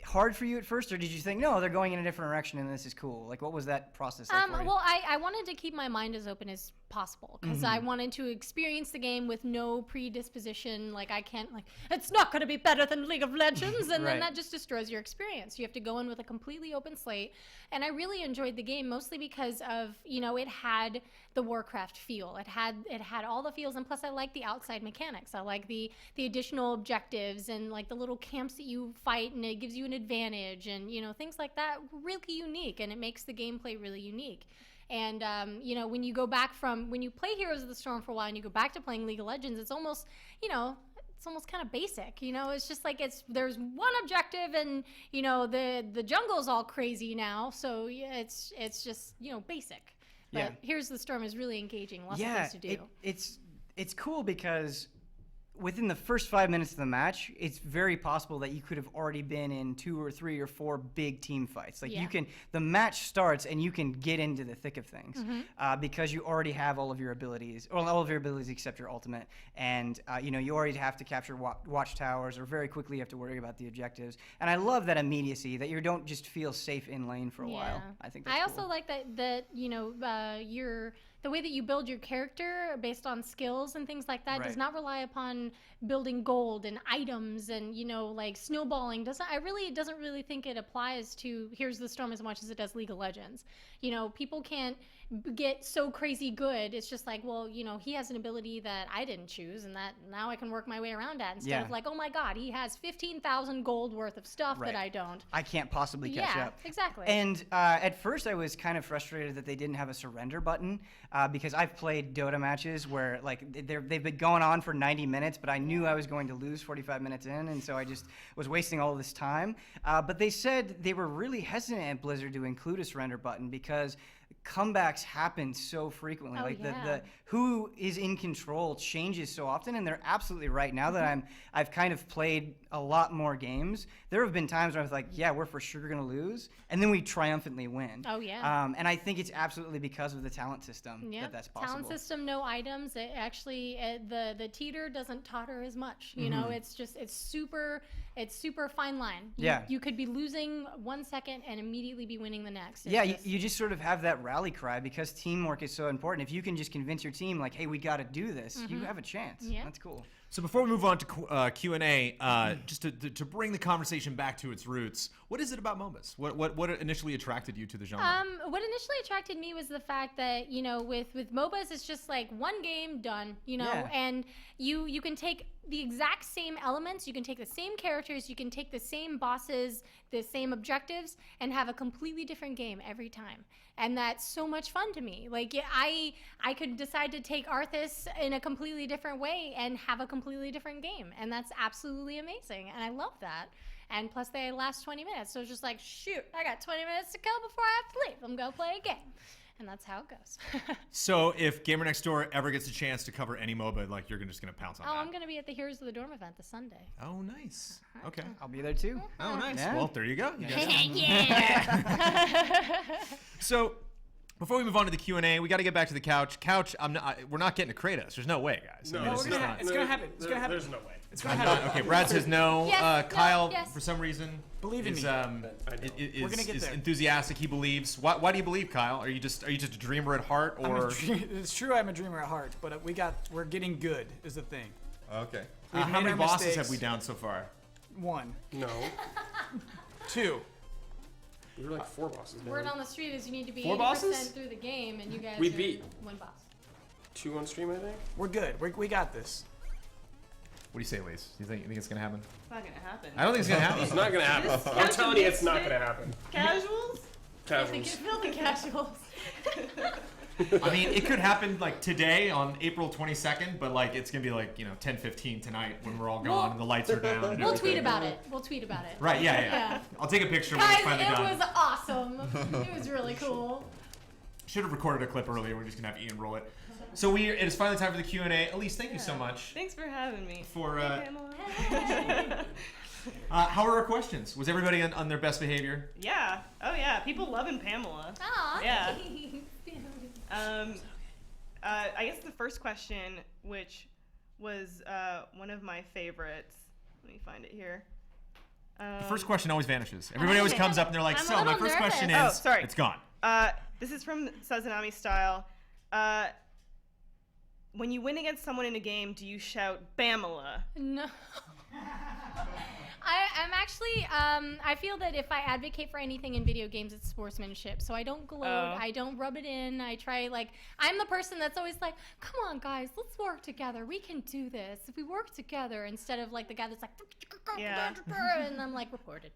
hard for you at first, or did you think, no, they're going in a different direction and this is cool? Like, what was that process like for you? Well, I wanted to keep my mind as open as possible because I wanted to experience the game with no predisposition. Like, I can't, like, it's not going to be better than League of Legends, and Right. then that just destroys your experience. You have to go in with a completely open slate, and I really enjoyed the game mostly because of, it had the Warcraft feel. It had all the feels, and plus I like the outside mechanics. I like the additional objectives and like the little camps that you fight, and it gives you an advantage, and things like that. Really unique, and it makes the gameplay really unique. And when you play Heroes of the Storm for a while and you go back to playing League of Legends, it's almost it's almost kind of basic. It's just like there's one objective, and the jungle's all crazy now, so it's just basic. But Yeah. Here's the Storm is really engaging. Lots of things to do. It's cool because within the first 5 minutes of the match, it's very possible that you could have already been in 2 or 3 or 4 big team fights. Like the match starts and you can get into the thick of things because you already have all of your abilities, or all of your abilities except your ultimate, and you already have to capture watchtowers, or very quickly you have to worry about the objectives. And I love that immediacy, that you don't just feel safe in lane for a while. I think that's also cool. like that the way that you build your character based on skills and things like that does Right. not rely upon building gold and items and like snowballing. It doesn't really think it applies to Here's the Storm as much as it does League of Legends. People can't get so crazy good. It's just like, well, he has an ability that I didn't choose, and that now I can work my way around at, instead of like, oh my god, he has 15,000 gold worth of stuff that I don't. I can't possibly catch up. Exactly. And at first I was kind of frustrated that they didn't have a surrender button because I've played Dota matches where like they've been going on for 90 minutes, but I knew I was going to lose 45 minutes in, and so I just was wasting all this time. But they said they were really hesitant at Blizzard to include a surrender button because comebacks happen so frequently. The who is in control changes so often, and they're absolutely right. Now that I've kind of played a lot more games, there have been times where I was like, yeah, we're for sure gonna lose, and then we triumphantly win. Oh yeah. And I think it's absolutely because of the talent system that's possible. Talent system, no items. It actually the teeter doesn't totter as much. It's super fine line. You could be losing 1 second and immediately be winning the next. You just sort of have that rally cry because teamwork is so important. If you can just convince your team, like, hey, we got to do this, you have a chance. Yeah. That's cool. So before we move on to Q&A, just to bring the conversation back to its roots, what is it about MOBAs? What initially attracted you to the genre? What initially attracted me was the fact that with MOBAs, it's just like one game done, and you can take the exact same elements, you can take the same characters, you can take the same bosses, the same objectives, and have a completely different game every time. And that's so much fun to me. Like, I could decide to take Arthas in a completely different way and have a completely different game, and that's absolutely amazing, and I love that. And plus they last 20 minutes, so it's just like, shoot, I got 20 minutes to kill before I have to leave. I'm gonna play a game. And that's how it goes. So if Gamer Next Door ever gets a chance to cover any MOBA, like, you're just gonna pounce on that. I'm gonna be at the Heroes of the Dorm event this Sunday. Oh, nice. Okay. I'll be there too. Oh, nice. Yeah. Well, there you go. You guys Yeah. So, before we move on to the Q&A, we got to get back to the couch. Couch, we're not getting to Kratos. There's no way, guys. No, this is not- It's gonna happen. It's gonna happen. There's no way. It's gonna I'm happen. not- okay, Brad says no. Yes, Kyle, yes. for some reason, Believe in is, me. I know. We're gonna get is there. enthusiastic. He believes. Why do you believe, Kyle? Are you just a dreamer at heart, or It's true, I'm a dreamer at heart, but we're getting good is the thing. Okay. We've how made many our bosses mistakes. have we downed so far? 1, No. 2. We were like 4 bosses now. Word on the street is you need to be 4 80% bosses? through the game, and you guys We are beat. 1 boss. 2 on stream, I think. We're good. We got this. What do you say, Lise? You think it's gonna happen? It's not gonna happen. I don't think it's gonna happen. It's not gonna happen. This I'm telling you, it's not couch gonna happen. Casuals? Casuals. Filthy casuals. I mean, it could happen like today on April 22nd, but like it's gonna be like 10:15 tonight when we're all gone and the lights are down. And We'll everything. tweet about it. We'll tweet about it. Right? Yeah. Yeah. I'll take a picture when Guys, it's finally it done. was awesome. It was really cool. Should have recorded a clip earlier. We're just gonna have Ian roll it. So it is finally time for the Q&A. Elise, thank you so much Thanks for having me. for. Hey, Pamela. How are our questions? Was everybody on their best behavior? Yeah. Oh yeah. People loving Pamela. Aw. Yeah. I guess the first question, which was one of my favorites. Let me find it here. The first question always vanishes. Everybody always comes up and they're like, I'm a so my little first question nervous. is, Oh, sorry. it's gone. This is from Sazanami Style. When you win against someone in a game, do you shout Pamela? No. I'm actually, I feel that if I advocate for anything in video games, it's sportsmanship. So I don't gloat, I don't rub it in. I try, like, I'm the person that's always like, come on, guys, let's work together. We can do this. If we work together, instead of, like, the guy that's like, Yeah. and I'm like, reported.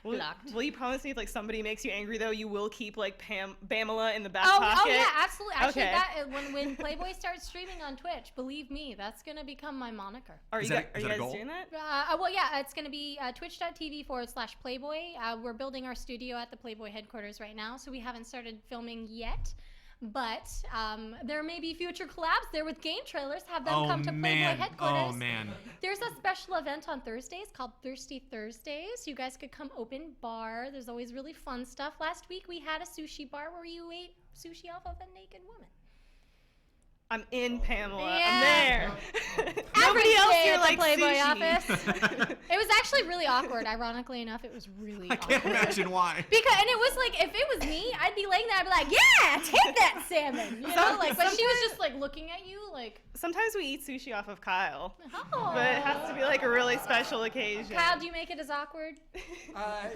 Blocked. Will you promise me if like somebody makes you angry though, you will keep like Pamela in the back Oh, pocket? oh yeah, absolutely. Actually, Okay. that when Playboy starts streaming on Twitch, believe me, that's gonna become my moniker. Are Is you, that- are is you that a guys goal? doing that? Well, yeah, it's going to be twitch.tv/Playboy. We're building our studio at the Playboy headquarters right now, so we haven't started filming yet. But there may be future collabs there with game trailers. Have them come to Playboy headquarters. Oh, man. There's a special event on Thursdays called Thirsty Thursdays. You guys could come open bar. There's always really fun stuff. Last week we had a sushi bar where you ate sushi off of a naked woman. I'm in Pamela. Yeah. I'm there. Every Nobody else day here at the likes Playboy sushi. office. It was actually really awkward. Ironically enough, it was really I awkward. can't imagine why. Because and it was like if it was me, I'd be laying there, I'd be like, yeah, take that salmon, you know, like. But she was just like looking at you, like. Sometimes we eat sushi off of Kyle, Oh. but it has to be like a really special occasion. Kyle, do you make it as awkward?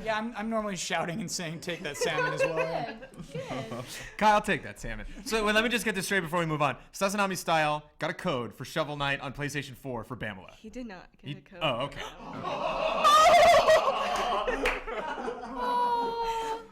Yeah, I'm normally shouting and saying, take that salmon as well. Good. Good. Kyle, take that salmon. So let me just get this straight before we move on. Sazanami Style got a code for Shovel Knight on PlayStation 4 for Pamela. He did not get a code. Oh, okay.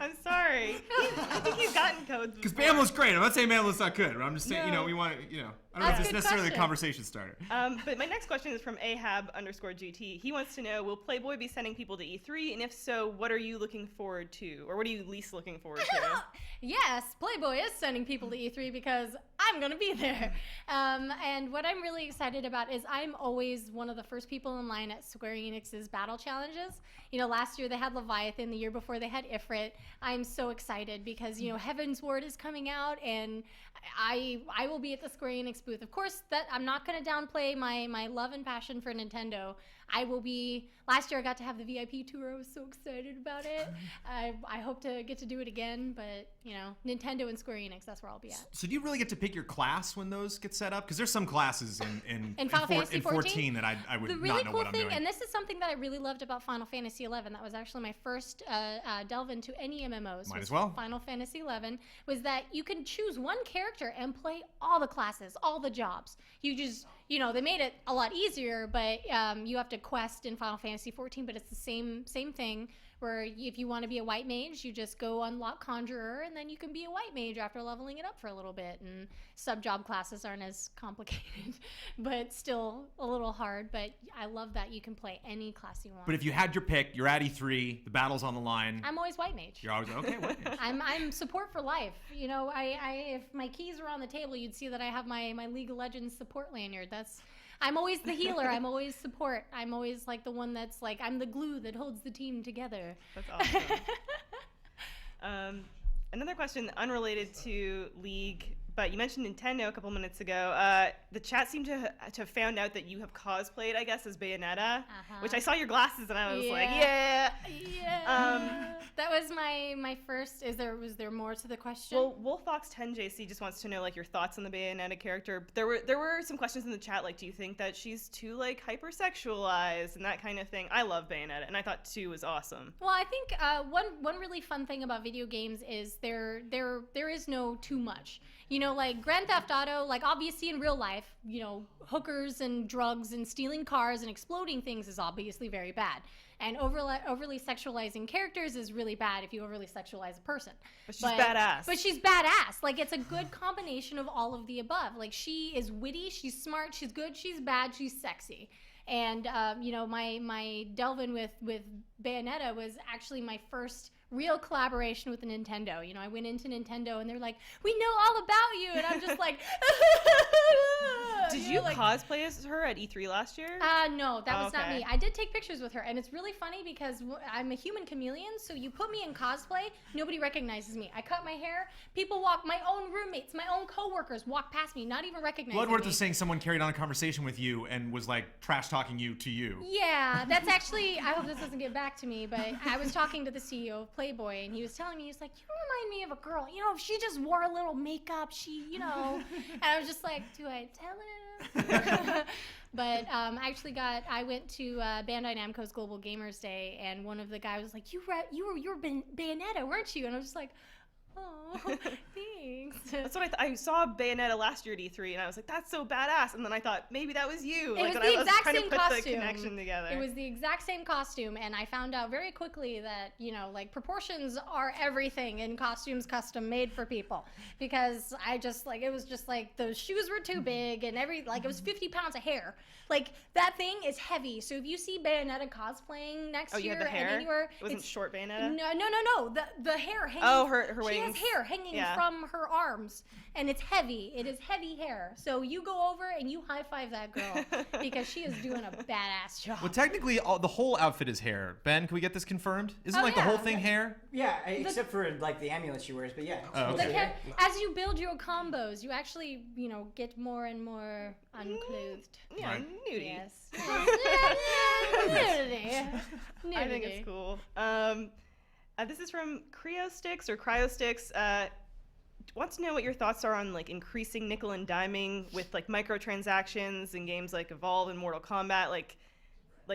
I'm sorry. I think he's gotten codes. Because before. Pamela's great. I'm not saying Pamela's not good. But I'm just saying, you know, No. we want to, you know, I don't know if That's it's a good necessarily a question. conversation starter. But my next question is from Ahab_GT. He wants to know, will Playboy be sending people to E3? And if so, what are you looking forward to? Or what are you least looking forward to? Yes, Playboy is sending people to E3 because I'm going to be there. And what I'm really excited about is I'm always one of the first people in line at Square Enix's battle challenges. You know, last year they had Leviathan, the year before they had Ifrit. I'm so excited because, you know, Heaven's Word is coming out and I will be at the Square Enix booth. Of course, that I'm not going to downplay my love and passion for Nintendo. I will be. Last year I got to have the VIP tour. I was so excited about it. I hope to get to do it again, but you know, Nintendo and Square Enix, that's where I'll be at. So do you really get to pick your class when those get set up? Because there's some classes in Final Fantasy 14 that I would The not really know cool what I'm thing, doing. and this is something that I really loved about Final Fantasy XI, that was actually my first delve into any MMOs. Might was as well. Final Fantasy XI was that you can choose one character and play all the classes, all the jobs. You just, you know, they made it a lot easier, but you have to quest in Final Fantasy 14, but it's the same thing. Where if you want to be a white mage, you just go unlock Conjurer, and then you can be a white mage after leveling it up for a little bit. And sub-job classes aren't as complicated, but still a little hard. But I love that you can play any class you want. But if you had your pick, you're at E3, the battle's on the line. I'm always white mage. You're always, okay, what? I'm support for life. You know, if my keys were on the table, you'd see that I have my League of Legends support lanyard. I'm always the healer. I'm always support. I'm always like the one that's like, I'm the glue that holds the team together. That's awesome. Another question unrelated to League, but you mentioned Nintendo a couple minutes ago. The chat seemed to have found out that you have cosplayed, I guess, as Bayonetta, which I saw your glasses and I was like, yeah. Yeah. That was my first. Was there more to the question? Well, WolfFox10JC just wants to know like your thoughts on the Bayonetta character. There were some questions in the chat like, do you think that she's too like hypersexualized and that kind of thing? I love Bayonetta, and I thought 2 was awesome. Well, I think one really fun thing about video games is there is no too much. You know, like Grand Theft Auto, like obviously in real life, you know, hookers and drugs and stealing cars and exploding things is obviously very bad. And overly sexualizing characters is really bad if you overly sexualize a person. But she's badass. But she's badass. Like, it's a good combination of all of the above. Like, she is witty, she's smart, she's good, she's bad, she's sexy. And, you know, my delve in with Bayonetta was actually my first real collaboration with Nintendo. You know, I went into Nintendo and they're like, we know all about you, and I'm just like, Did you cosplay as her at E3 last year? No, that was not Okay. me. I did take pictures with her, and it's really funny because I'm a human chameleon, so you put me in cosplay, nobody recognizes me. I cut my hair, people walk, my own roommates, my own coworkers walk past me, not even recognizing Bloodworth me. is saying someone carried on a conversation with you and was like trash talking you to you. Yeah, that's actually, I hope this doesn't get back to me, but I was talking to the CEO of Playboy, and he was telling me, he's like, you remind me of a girl, you know, if she just wore a little makeup, she, you know, and I was just like, do I tell him? But I went to Bandai Namco's Global Gamers Day, and one of the guys was like, you were Bayonetta, weren't you? And I was just like, oh, thanks. That's what I saw Bayonetta last year at E3, and I was like, "That's so badass." And then I thought maybe that was you. It was and the I was exact trying same to put costume. the connection together. It was the exact same costume, and I found out very quickly that, you know, like, proportions are everything in costumes custom made for people, because I just, like, it was just like those shoes were too big, and it was 50 pounds of hair. Like, that thing is heavy. So if you see Bayonetta cosplaying next you year had the hair? and anywhere, It wasn't short Bayonetta? No. The hair hanging. Oh, her She has wings. hair hanging from her arms, and it's heavy. It is heavy hair. So you go over and you high five that girl because she is doing a badass job. Well, technically, the whole outfit is hair. Ben, can we get this confirmed? Isn't Oh, like the yeah. whole thing hair? Yeah, except for like the amulet she wears, but yeah. Oh, okay. Like, as you build your combos, you actually, you know, get more and more unclothed. Yeah, Right. nudie. Yes. Nudity. I think it's cool. This is from Cryosticks or Cryosticks. Wants to know what your thoughts are on like increasing nickel and diming with like microtransactions in games like Evolve and Mortal Kombat. Like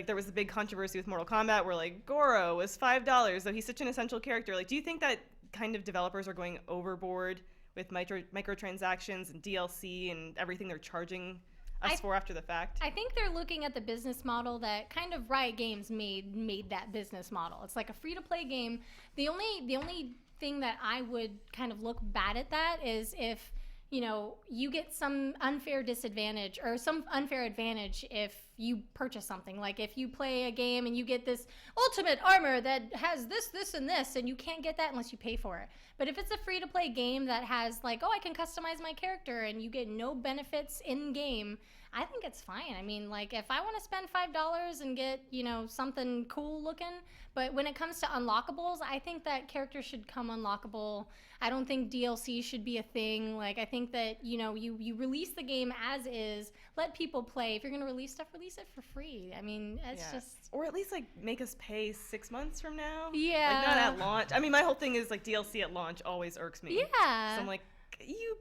there was a big controversy with Mortal Kombat where like Goro was $5, though he's such an essential character. Like, do you think that kind of developers are going overboard with microtransactions and DLC and everything they're charging us for after the fact? I think they're looking at the business model that kind of Riot Games made that business model. It's like a free-to-play game. The only thing that I would kind of look bad at that is if, you know, you get some unfair disadvantage or some unfair advantage if you purchase something. Like if you play a game and you get this ultimate armor that has this, and this, and you can't get that unless you pay for it. But if it's a free-to-play game that has like, oh, I can customize my character and you get no benefits in-game, I think it's fine. I mean, like, if I want to spend $5 and get, you know, something cool looking, but when it comes to unlockables, I think that characters should come unlockable. I don't think DLC should be a thing. Like, I think that, you know, you release the game as is, let people play. If you're going to release stuff, release it for free. I mean, it's just... Or at least, like, make us pay 6 months from now. Yeah. Like, not at launch. I mean, my whole thing is, like, DLC at launch always irks me. Yeah. So I'm like, you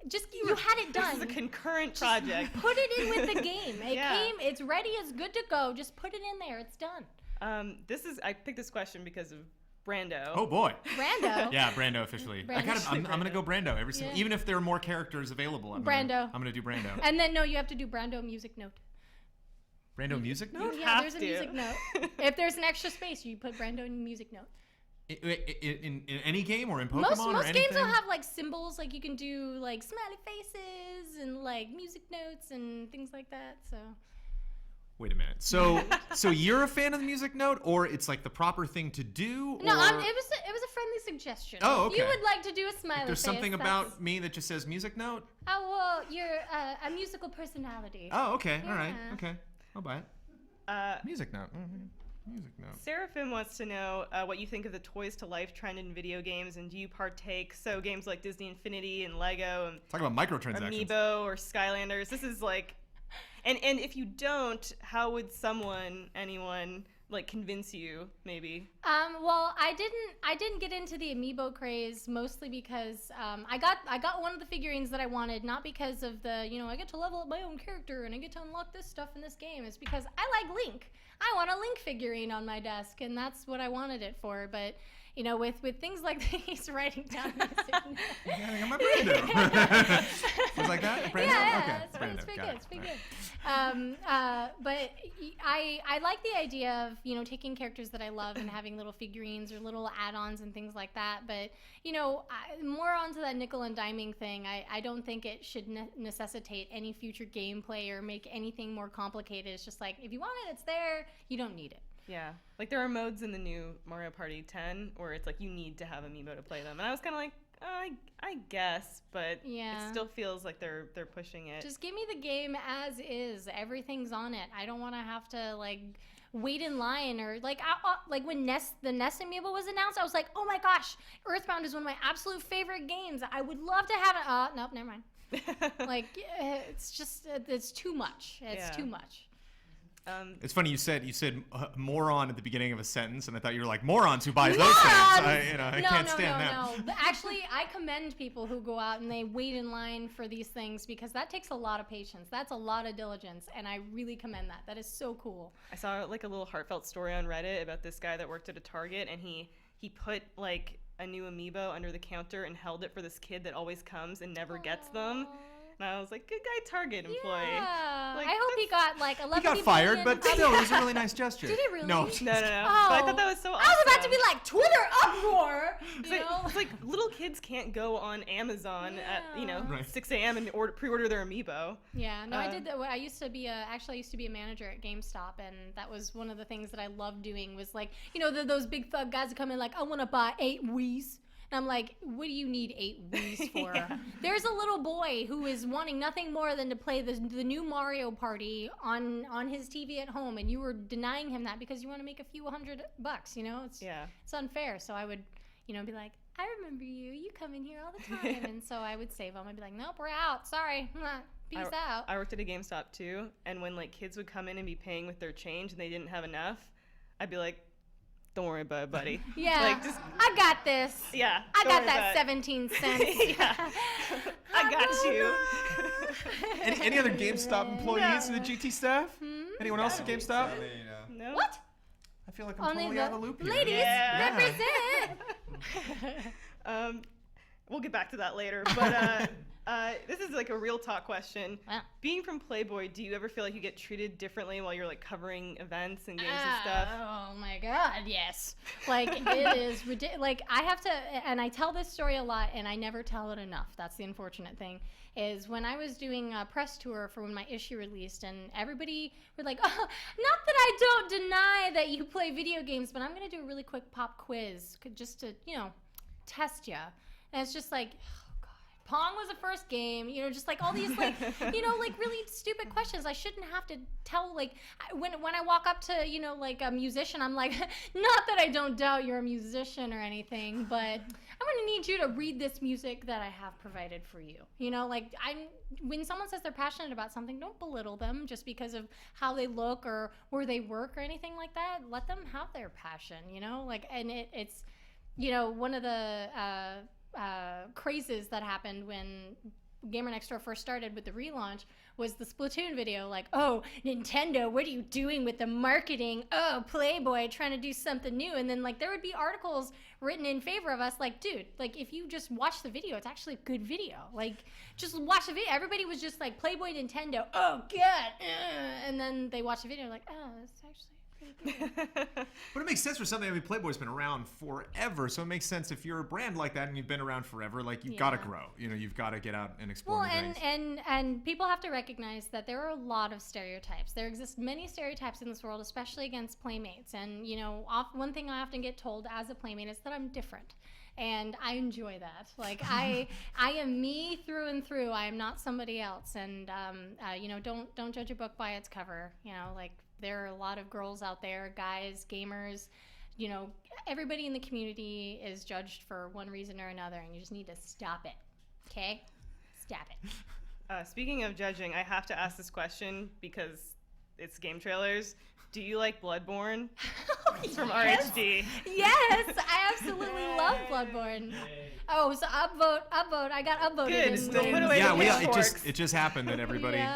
had it done. This is a concurrent project. Put it in with the game. It's ready, it's good to go. Just put it in there. It's done. I picked this question because of Brando. Oh boy. Brando. Yeah, Brando officially. I'm gonna go Brando every single, even if there are more characters available. I'm gonna do Brando. And then no, you have to do Brando music note. Brando music note? Yeah, there's a music note. If there's an extra space, you put Brando in music note. In any game or in Pokemon Most or anything? games will have like symbols, like you can do like smiley faces and like music notes and things like that. So. Wait a minute. So you're a fan of the music note, or it's like the proper thing to do? No, or... it was a friendly suggestion. Oh, okay. If you would like to do a smiley face. There's something about me that just says music note? Oh, well, you're a musical personality. Oh, okay. Yeah. All right. Okay. I'll buy it. Music note. Music note. Seraphim wants to know what you think of the Toys to Life trend in video games, and do you partake? So games like Disney Infinity and Lego and Talk about microtransactions. Amiibo or Skylanders. This is like, and if you don't, how would anyone like convince you? Maybe. Well, I didn't get into the Amiibo craze mostly because I got one of the figurines that I wanted, not because of the, you know, I get to level up my own character and I get to unlock this stuff in this game. It's because I like Link. I want a Link figurine on my desk, and that's what I wanted it for. But, you know, with things like these, writing down music. Yeah, I got my Brando. Things like that? Brando? Yeah, okay. it's pretty good. It's pretty good. But I like the idea of, you know, taking characters that I love and having little figurines or little add-ons and things like that. But, you know, more onto that nickel and diming thing, I don't think it should necessitate any future gameplay or make anything more complicated. It's just like, if you want it, it's there. You don't need it. Yeah, like there are modes in the new Mario Party 10 where it's like you need to have Amiibo to play them, and I was kind of like, I guess, but Yeah. it still feels like they're pushing it. Just give me the game as is. Everything's on it. I don't want to have to like wait in line or like like when the NES Amiibo was announced, I was like, oh my gosh, Earthbound is one of my absolute favorite games. I would love to have it. Nope, never mind. Like it's just it's too much. It's too much. It's funny you said moron at the beginning of a sentence, and I thought you were like morons who buys those things. I can't stand that. No. But actually, I commend people who go out and they wait in line for these things because that takes a lot of patience. That's a lot of diligence, and I really commend that. That is so cool. I saw like a little heartfelt story on Reddit about this guy that worked at a Target, and he put like a new Amiibo under the counter and held it for this kid that always comes and never gets them. And I was like, good guy, Target employee. Yeah. Like, I hope he got like 11. He got fired, but still, it was a really nice gesture. Did he really? No. No. Oh. But I thought that was so awesome. I was about to be like Twitter uproar. It's like little kids can't go on Amazon at Right. 6 a.m. and pre-order their Amiibo. Yeah, no, I did that. I used to be a manager at GameStop, and that was one of the things that I loved doing. Was like, those big thug guys that come in like, I want to buy 8 Wiis. And I'm like, what do you need 8 Wiis for? Yeah. There's a little boy who is wanting nothing more than to play the new Mario Party on his TV at home, and you were denying him that because you want to make a few $100. It's unfair. So I would, be like, I remember you. You come in here all the time. And so I would save them. I'd be like, nope, we're out. Sorry. Peace out. I worked at a GameStop too, and when like kids would come in and be paying with their change and they didn't have enough, I'd be like, don't worry about it, buddy. Yeah, like, just, I got this. Yeah, I got that 17 cents. Yeah, I got you. Any other GameStop employees in the GT staff? Anyone else at GameStop? No. What? I feel like I'm totally out of the loop here. Ladies, represent. We'll get back to that later, but this is like a real talk question. Wow. Being from Playboy, do you ever feel like you get treated differently while you're like covering events and games and stuff? Oh my God, yes. Like it is ridiculous. Like I have to, and I tell this story a lot, and I never tell it enough. That's the unfortunate thing. Is when I was doing a press tour for when my issue released, and everybody were like, oh, not that I don't deny that you play video games, but I'm gonna do a really quick pop quiz just to test you. And it's just like, oh God, Pong was the first game, just like all these like, like really stupid questions. I shouldn't have to tell, like, when I walk up to, like a musician, I'm like, not that I don't doubt you're a musician or anything, but I'm gonna need you to read this music that I have provided for you. Like when someone says they're passionate about something, don't belittle them just because of how they look or where they work or anything like that. Let them have their passion, like, and it's, one of the, crazes that happened when Gamer Next Door first started with the relaunch was the Splatoon video, like, oh, Nintendo, what are you doing with the marketing? Oh, Playboy trying to do something new. And then like there would be articles written in favor of us, like, dude, like if you just watch the video, it's actually a good video. Like just watch the video. Everybody was just like Playboy, Nintendo, oh God. And then they watch the video like, oh, it's actually But it makes sense for something. I mean, Playboy's been around forever, so it makes sense if you're a brand like that and you've been around forever. Like you've got to grow. You've got to get out and explore new things. and people have to recognize that there are a lot of stereotypes. There exist many stereotypes in this world, especially against playmates. And one thing I often get told as a playmate is that I'm different. And I enjoy that. Like I am me through and through. I am not somebody else. And don't judge a book by its cover. Like there are a lot of girls out there, guys, gamers. Everybody in the community is judged for one reason or another, and you just need to stop it. Okay, stop it. Speaking of judging, I have to ask this question because it's game trailers. Do you like Bloodborne? It's from RHD. Yes, I absolutely love Bloodborne. Oh, so upvote. I got upvoted. Good. Don't put away the it just happened that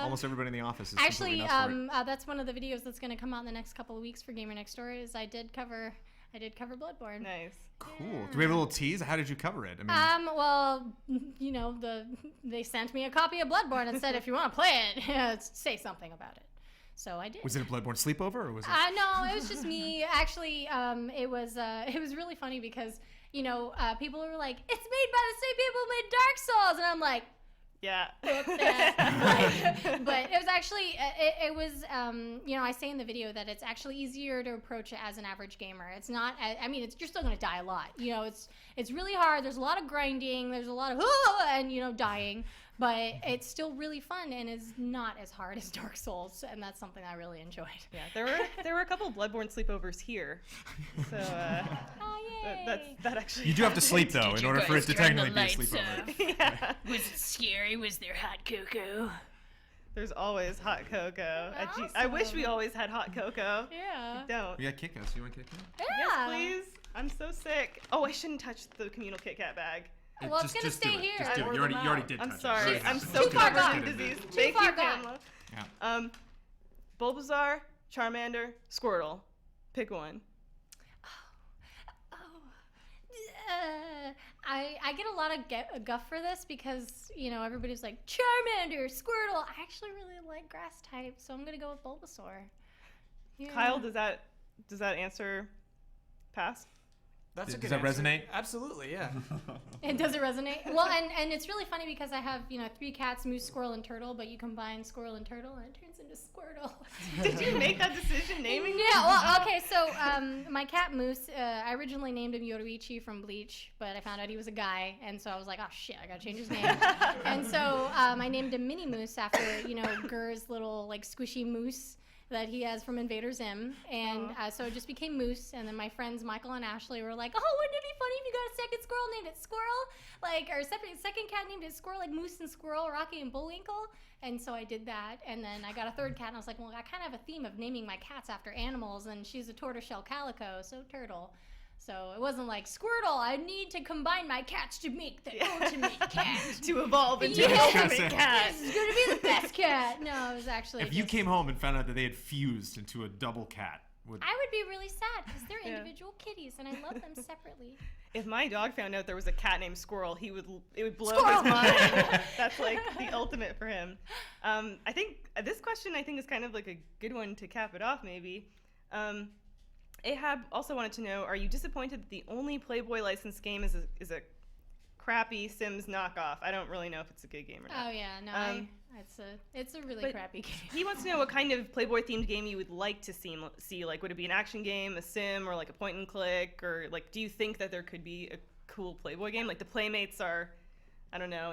almost everybody in the office is actually, completely nuts for it. that's one of the videos that's going to come out in the next couple of weeks for Gamer Next Door. Is I did cover Bloodborne. Nice. Cool. Do we have a little tease? How did you cover it? Well, they sent me a copy of Bloodborne and said if you want to play it, say something about it. So I did. Was it a Bloodborne sleepover or was it? No, it was just me. Actually, it was really funny because people were like, "It's made by the same people who made Dark Souls," and I'm like, Yeah. But it was actually, it was, I say in the video that it's actually easier to approach it as an average gamer. It's not, you're still going to die a lot. It's really hard. There's a lot of grinding. There's a lot of, dying. But it's still really fun and is not as hard as Dark Souls, and that's something I really enjoyed. Yeah, there were a couple Bloodborne sleepovers here, so that actually. You do have to sleep though in order for it to technically be a sleepover. Yeah. Was it scary? Was there hot cocoa? There's always hot cocoa. I wish we always had hot cocoa. Yeah. We don't. We got Kit Kats. You want Kit Kat? Yes, please. I'm so sick. Oh, I shouldn't touch the communal Kit Kat bag. Well, it's gonna stay here. Just do it. You already did touch I'm sorry. it. I'm so covered in disease. Thank you, Pamela. Yeah. Bulbasaur, Charmander, Squirtle. Pick one. I get a lot of guff for this because, everybody's like, Charmander, Squirtle. I actually really like grass type, so I'm going to go with Bulbasaur. Yeah. Kyle, does that answer pass? That's a Does good that answer. resonate? Absolutely, yeah. And does it resonate? Well, and it's really funny because I have, 3 cats, Moose, Squirrel, and Turtle, but you combine Squirrel and Turtle and it turns into Squirtle. Did you make that decision naming Yeah, well, okay, so my cat Moose, I originally named him Yoruichi from Bleach, but I found out he was a guy, and so I was like, oh shit, I gotta change his name. And so I named him Mini Moose after, Gur's little, squishy moose that he has from Invader Zim, and so it just became Moose, and then my friends Michael and Ashley were like, oh, wouldn't it be funny if you got a second squirrel named it Squirrel, or second cat named it Squirrel, like Moose and Squirrel, Rocky and Bullwinkle, and so I did that, and then I got a third cat, and I was like, well, I kind of have a theme of naming my cats after animals, and she's a tortoiseshell calico, so Turtle. So it wasn't like, Squirtle, I need to combine my cats to make the ultimate cat. To evolve into Yeah. the ultimate cat. This is going to be the best cat. No, it was actually If you came home and found out that they had fused into a double cat, I would be really sad because they're individual kitties and I love them separately. If my dog found out there was a cat named Squirrel, it would blow Squirrel! his mind. That's like the ultimate for him. I think this question is kind of like a good one to cap it off maybe. Ahab also wanted to know, are you disappointed that the only Playboy licensed game is a crappy Sims knockoff? I don't really know if it's a good game or not. Oh yeah, no, it's a really crappy game. He wants to know what kind of Playboy themed game you would like to see. Like, would it be an action game, a sim, or like a point and click, or like, do you think that there could be a cool Playboy game? Like the Playmates are, I don't know,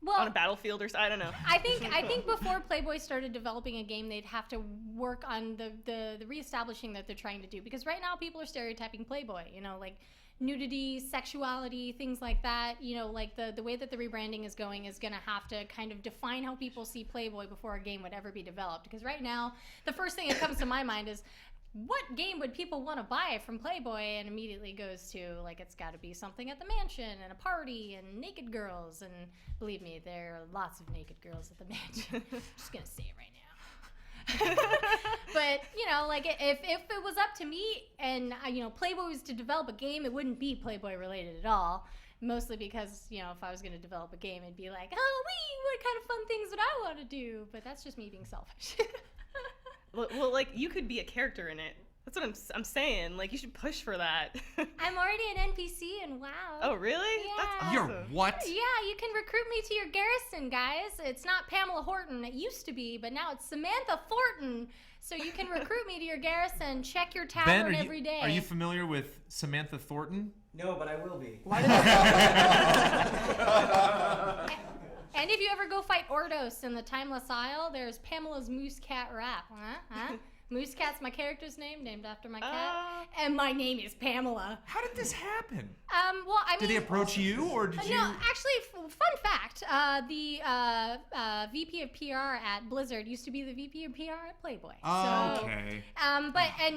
on a battlefield or so, I don't know. I think before Playboy started developing a game, they'd have to work on the reestablishing that they're trying to do, because right now people are stereotyping Playboy, like nudity, sexuality, things like that. Like the way that the rebranding is going is going to have to kind of define how people see Playboy before a game would ever be developed, because right now the first thing that comes to my mind is, what game would people want to buy from Playboy? And immediately goes to, like, it's got to be something at the mansion and a party and naked girls. And believe me, there are lots of naked girls at the mansion. I'm just going to say it right now. But, if it was up to me and, Playboy was to develop a game, it wouldn't be Playboy related at all. Mostly because, if I was going to develop a game, it'd be like, oh, what kind of fun things would I want to do? But that's just me being selfish. Well, like, you could be a character in it. That's what I'm saying. Like, you should push for that. I'm already an NPC in WoW. Oh, really? Yeah. That's awesome. You're what? Yeah, you can recruit me to your garrison, guys. It's not Pamela Horton. It used to be, but now it's Samantha Thornton. So you can recruit me to your garrison. Check your tavern every day. Are you familiar with Samantha Thornton? No, but I will be. And if you ever go fight Ordos in the Timeless Isle, there's Pamela's Moose Cat rap. Huh? Moose Cat's my character's name, named after my cat. And my name is Pamela. How did this happen? Did they approach you, or did you? No, actually, fun fact, the VP of PR at Blizzard used to be the VP of PR at Playboy. Oh, okay.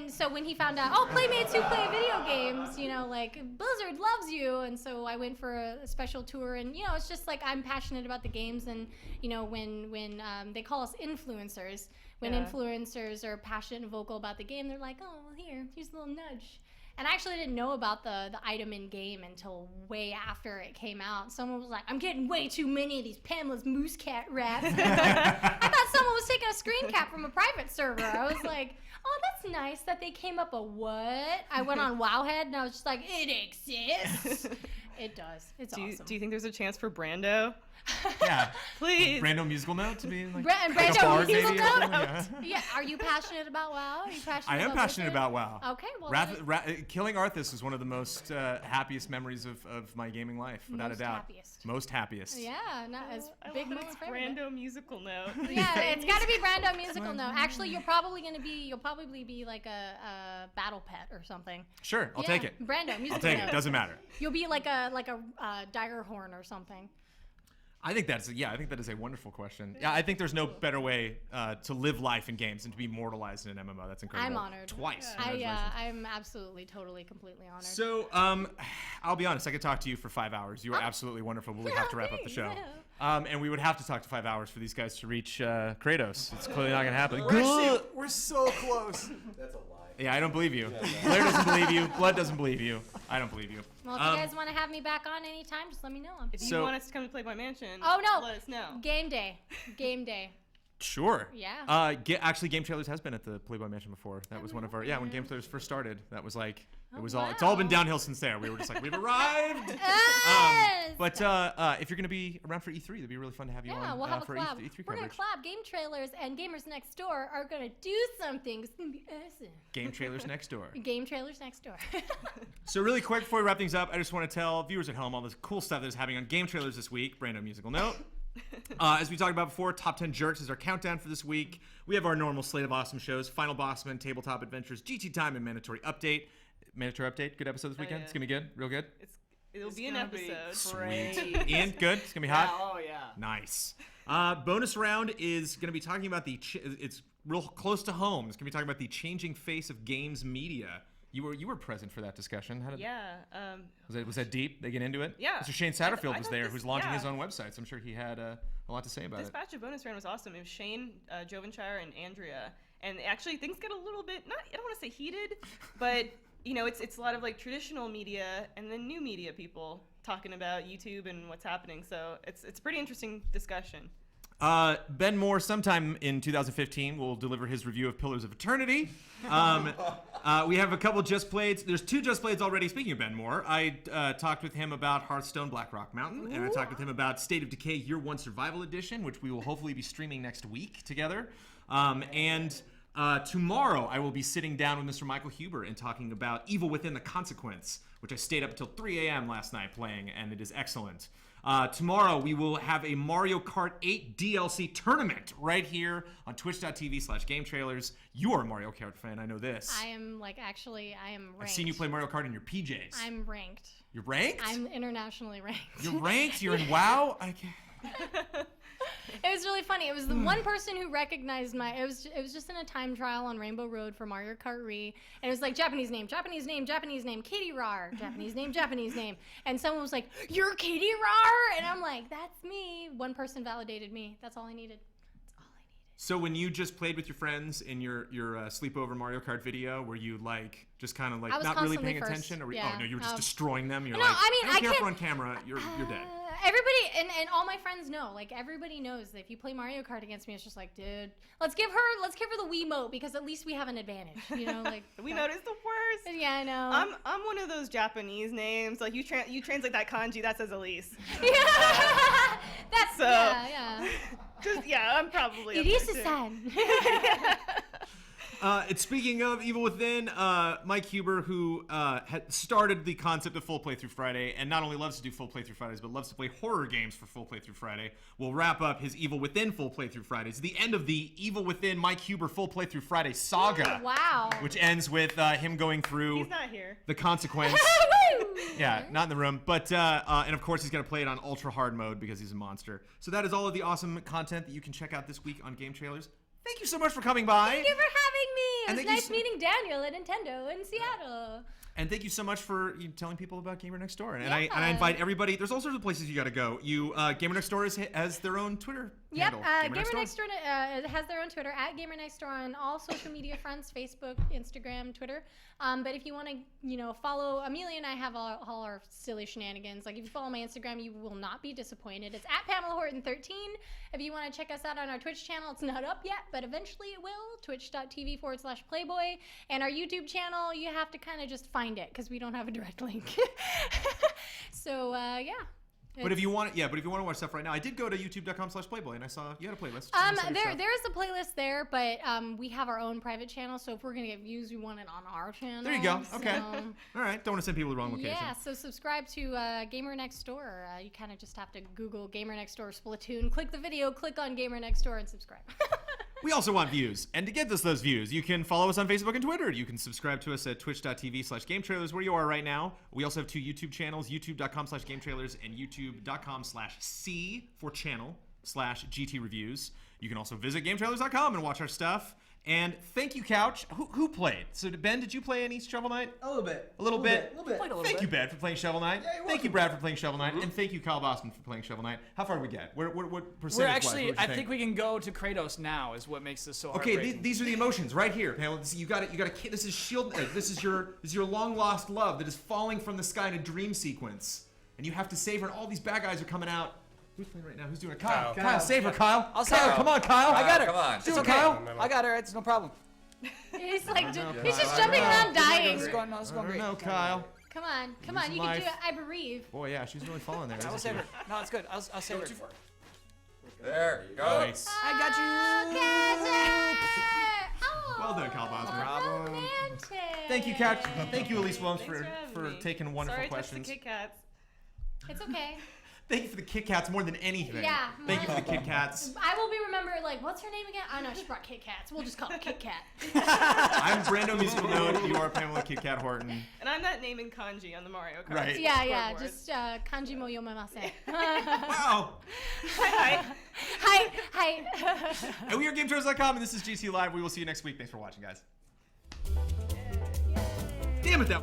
So when he found out, Playmates who play video games, Blizzard loves you, and so I went for a special tour, and it's just like, I'm passionate about the games, and when they call us influencers. When influencers are passionate and vocal about the game, they're like, oh, well, here's a little nudge. And I actually didn't know about the item in game until way after it came out. Someone was like, I'm getting way too many of these Pamela's Moose Cat raps. I thought someone was taking a screen cap from a private server. I was like, oh, that's nice that they came up a what? I went on Wowhead and I was just like, it exists. It does. It's awesome. Do you think there's a chance for Brando? Yeah. Please. Brando musical note to be like, And like a Brando bard musical maybe or something? note? Yeah. Yeah. Are you passionate about WoW? Are you passionate? I am about passionate Blizzard? about WoW. Okay, well, Killing Arthas is one of the most happiest memories of my gaming life, without Most a doubt. happiest. Most happiest. yeah, not as I big love moments for everybody. Brando musical note. Yeah, it's got to be Brando musical note. Actually, you'll probably be like a battle pet or something. Sure, I'll Yeah, take it. Brando musical I'll take note. it. Doesn't matter. You'll be like a dire horn or something. I think that is a wonderful question. Yeah, I think there's no better way to live life in games than to be immortalized in an MMO. That's incredible. I'm honored. Twice. I'm absolutely, totally, completely honored. So, I'll be honest. I could talk to you for 5 hours. You are absolutely wonderful, but we have to wrap up the show. And we would have to talk to 5 hours for these guys to reach Kratos. It's clearly not going to happen. We're so close. That's a lie. Yeah, I don't believe you. Blair doesn't believe you. Blood doesn't believe you. I don't believe you. Well, if you guys want to have me back on anytime, just let me know. If you So- want us to come to Playboy Mansion, Oh no! let us know. Game day. Game day. Sure. Yeah. Actually, Game Trailers has been at the Playboy Mansion before. That was one of our when Game Trailers first started. That was like it's all been downhill since there. We were just like, we've arrived. Yes! But if you're gonna be around for E3, it'd be really fun to have you Yeah, on we'll have a for collab. E3 We're gonna coverage. collab. Game Trailers and Gamers Next Door are gonna do something. It's gonna be awesome. Game Trailers next door. Game Trailers Next Door. So really quick before we wrap things up, I just want to tell viewers at home all this cool stuff that is happening on Game Trailers this week. Brando musical note. As we talked about before, Top 10 Jerks is our countdown for this week. We have our normal slate of awesome shows: Final Bossman, Tabletop Adventures, GT Time, and Mandatory Update. Mandatory Update, good episode this weekend. yeah. It's gonna be good, real good. It'll It's be an gonna be episode. great. Ian, good. It's gonna be Yeah, hot. oh yeah. Nice. Bonus round is going to be talking about it's real close to home. It's going to be talking about the changing face of games media. You were present for that discussion. How did Yeah. was that deep? They get into it. Yeah. Mr. Shane Satterfield I was thought there, this- who's launching yeah. his own website. So I'm sure he had a lot to say about This it. batch of bonus round was awesome. It was Shane, Jovenshire, and Andrea. And actually, things get a little bit I don't want to say heated, but it's a lot of like traditional media and then new media people talking about YouTube and what's happening. So it's a pretty interesting discussion. Ben Moore, sometime in 2015, will deliver his review of Pillars of Eternity. We have a couple Just Playeds. There's 2 Just Playeds already. Speaking of Ben Moore, I talked with him about Hearthstone Black Rock Mountain, and I talked with him about State of Decay Year 1 Survival Edition, which we will hopefully be streaming next week together. Tomorrow, I will be sitting down with Mr. Michael Huber and talking about Evil Within: The Consequence, which I stayed up until 3 a.m. last night playing, and it is excellent. Tomorrow, we will have a Mario Kart 8 DLC tournament right here on twitch.tv/Game Trailers. You are a Mario Kart fan, I know this. I am I am ranked. I've seen you play Mario Kart in your PJs. I'm ranked. You're ranked? I'm internationally ranked. You're ranked? You're in WoW? I can't. It was really funny. It was the one person who recognized it was just in a time trial on Rainbow Road for Mario Kart Re, and it was like Japanese name, Katie Rar, Japanese name, and someone was like, "You're Katie Rar," and I'm like, "That's me." One person validated me. That's all I needed. So when you just played with your friends in your sleepover Mario Kart video, were you like just kind of like I was not really constantly paying first. attention, or Yeah. oh no, you were just destroying them? You're No, like, I mean, don't I care if can't- we're on camera. You're dead. Everybody and all my friends know. Like everybody knows that if you play Mario Kart against me, it's just like, dude, let's give her the Wiimote because at least we have an advantage. Like The Wiimote is the worst. Yeah, I know. I'm one of those Japanese names. Like you translate that kanji, that says Elise. Yeah, that's So- yeah. I'm probably up there, too. Elisa-san. Speaking of Evil Within, Mike Huber, who had started the concept of Full Playthrough Friday, and not only loves to do Full Playthrough Fridays, but loves to play horror games for Full Playthrough Friday, will wrap up his Evil Within Full Playthrough Fridays. The end of the Evil Within Mike Huber Full Playthrough Friday saga. Wow. Which ends with him going through He's not here. the consequence. Yeah, not in the room. But, and of course, he's going to play it on ultra hard mode because he's a monster. So that is all of the awesome content that you can check out this week on Game Trailers. Thank you so much for coming by. Thank you for having me. And It was thank you nice meeting Daniel at Nintendo in Seattle. And thank you so much for telling people about Gamer Next Door. And I invite everybody. There's all sorts of places you got to go. Gamer Next Door has their own Twitter Yep, handle. Gamer Next Door has their own Twitter at Gamer Next Door on all social media fronts: Facebook, Instagram, Twitter. But if you want to, follow Amelia and I have all our silly shenanigans. Like if you follow my Instagram, you will not be disappointed. It's at Pamela Horton 13. If you want to check us out on our Twitch channel, it's not up yet, but eventually it will. Twitch.tv/Playboy. And our YouTube channel, you have to kind of just find it because we don't have a direct link. So yeah. But if you want to watch stuff right now, I did go to youtube.com/Playboy and I saw you had a playlist. There is a playlist there, but we have our own private channel, so if we're gonna get views, we want it on our channel. There you go. So, Okay. All right. Don't want to send people to the wrong location. yeah, so subscribe to Gamer Next Door. You kind of just have to Google Gamer Next Door Splatoon, click the video, click on Gamer Next Door, and subscribe. We also want views, and to get us those views, you can follow us on Facebook and Twitter. You can subscribe to us at twitch.tv/GameTrailers, where you are right now. We also have 2 YouTube channels, youtube.com/GameTrailers and youtube.com/C for channel/GT Reviews. You can also visit GameTrailers.com and watch our stuff. And thank you, Couch. Who played? So, Ben, did you play any Shovel Knight? A little bit. A little bit. Thank you, bit. Ben, for playing Shovel Knight. Yeah, you're thank you, welcome. Brad, for playing Shovel Knight. And thank you, Kyle Boston, for playing Shovel Knight. How far did we get? What percentage? We're actually, I think we can go to Kratos now. Is what makes this so Okay, heartbreaking. these are the emotions right here, Pamela. You got it. This is shield. This is your long lost love that is falling from the sky in a dream sequence, and you have to save her. And all these bad guys are coming out. Who's playing right now? Who's doing it? Kyle. Kyle, save her, Kyle. I'll save Kyle, her. come on, Kyle. I got her. Come on. It's Do it, okay. Kyle. I got her. It's no problem. He's like, no, he's just Kyle. jumping around It's dying. going, no, it's going great. No, Kyle. Come on, Losing you can do life. it. I bereave. Boy, yeah, she's really falling there. I will isn't save she? her. No, it's good. I'll save her. There you go. Nice. I got you. Oh, Well done, Kyle Bosman. romantic. Thank you, Couch. Thank you, Elise Williams, Thanks for having for me. taking wonderful Sorry, questions. Sorry, touch the Kit Kats. It's okay. Thank you for the Kit Kats more than anything. Yeah. Thank you for the Kit Kats. I will be remembered like, what's her name again? I know she brought Kit Kats. We'll just call her Kit Kat. I'm Brando Musical Note. You are Pamela Kit Kat Horton. And I'm that name in kanji on the Mario Kart. Right. Yeah, scoreboard. just kanji mo yomamase. Wow. Hi. Hi. And we are GameTrailers.com, and this is GT Live. We will see you next week. Thanks for watching, guys. Damn it, that.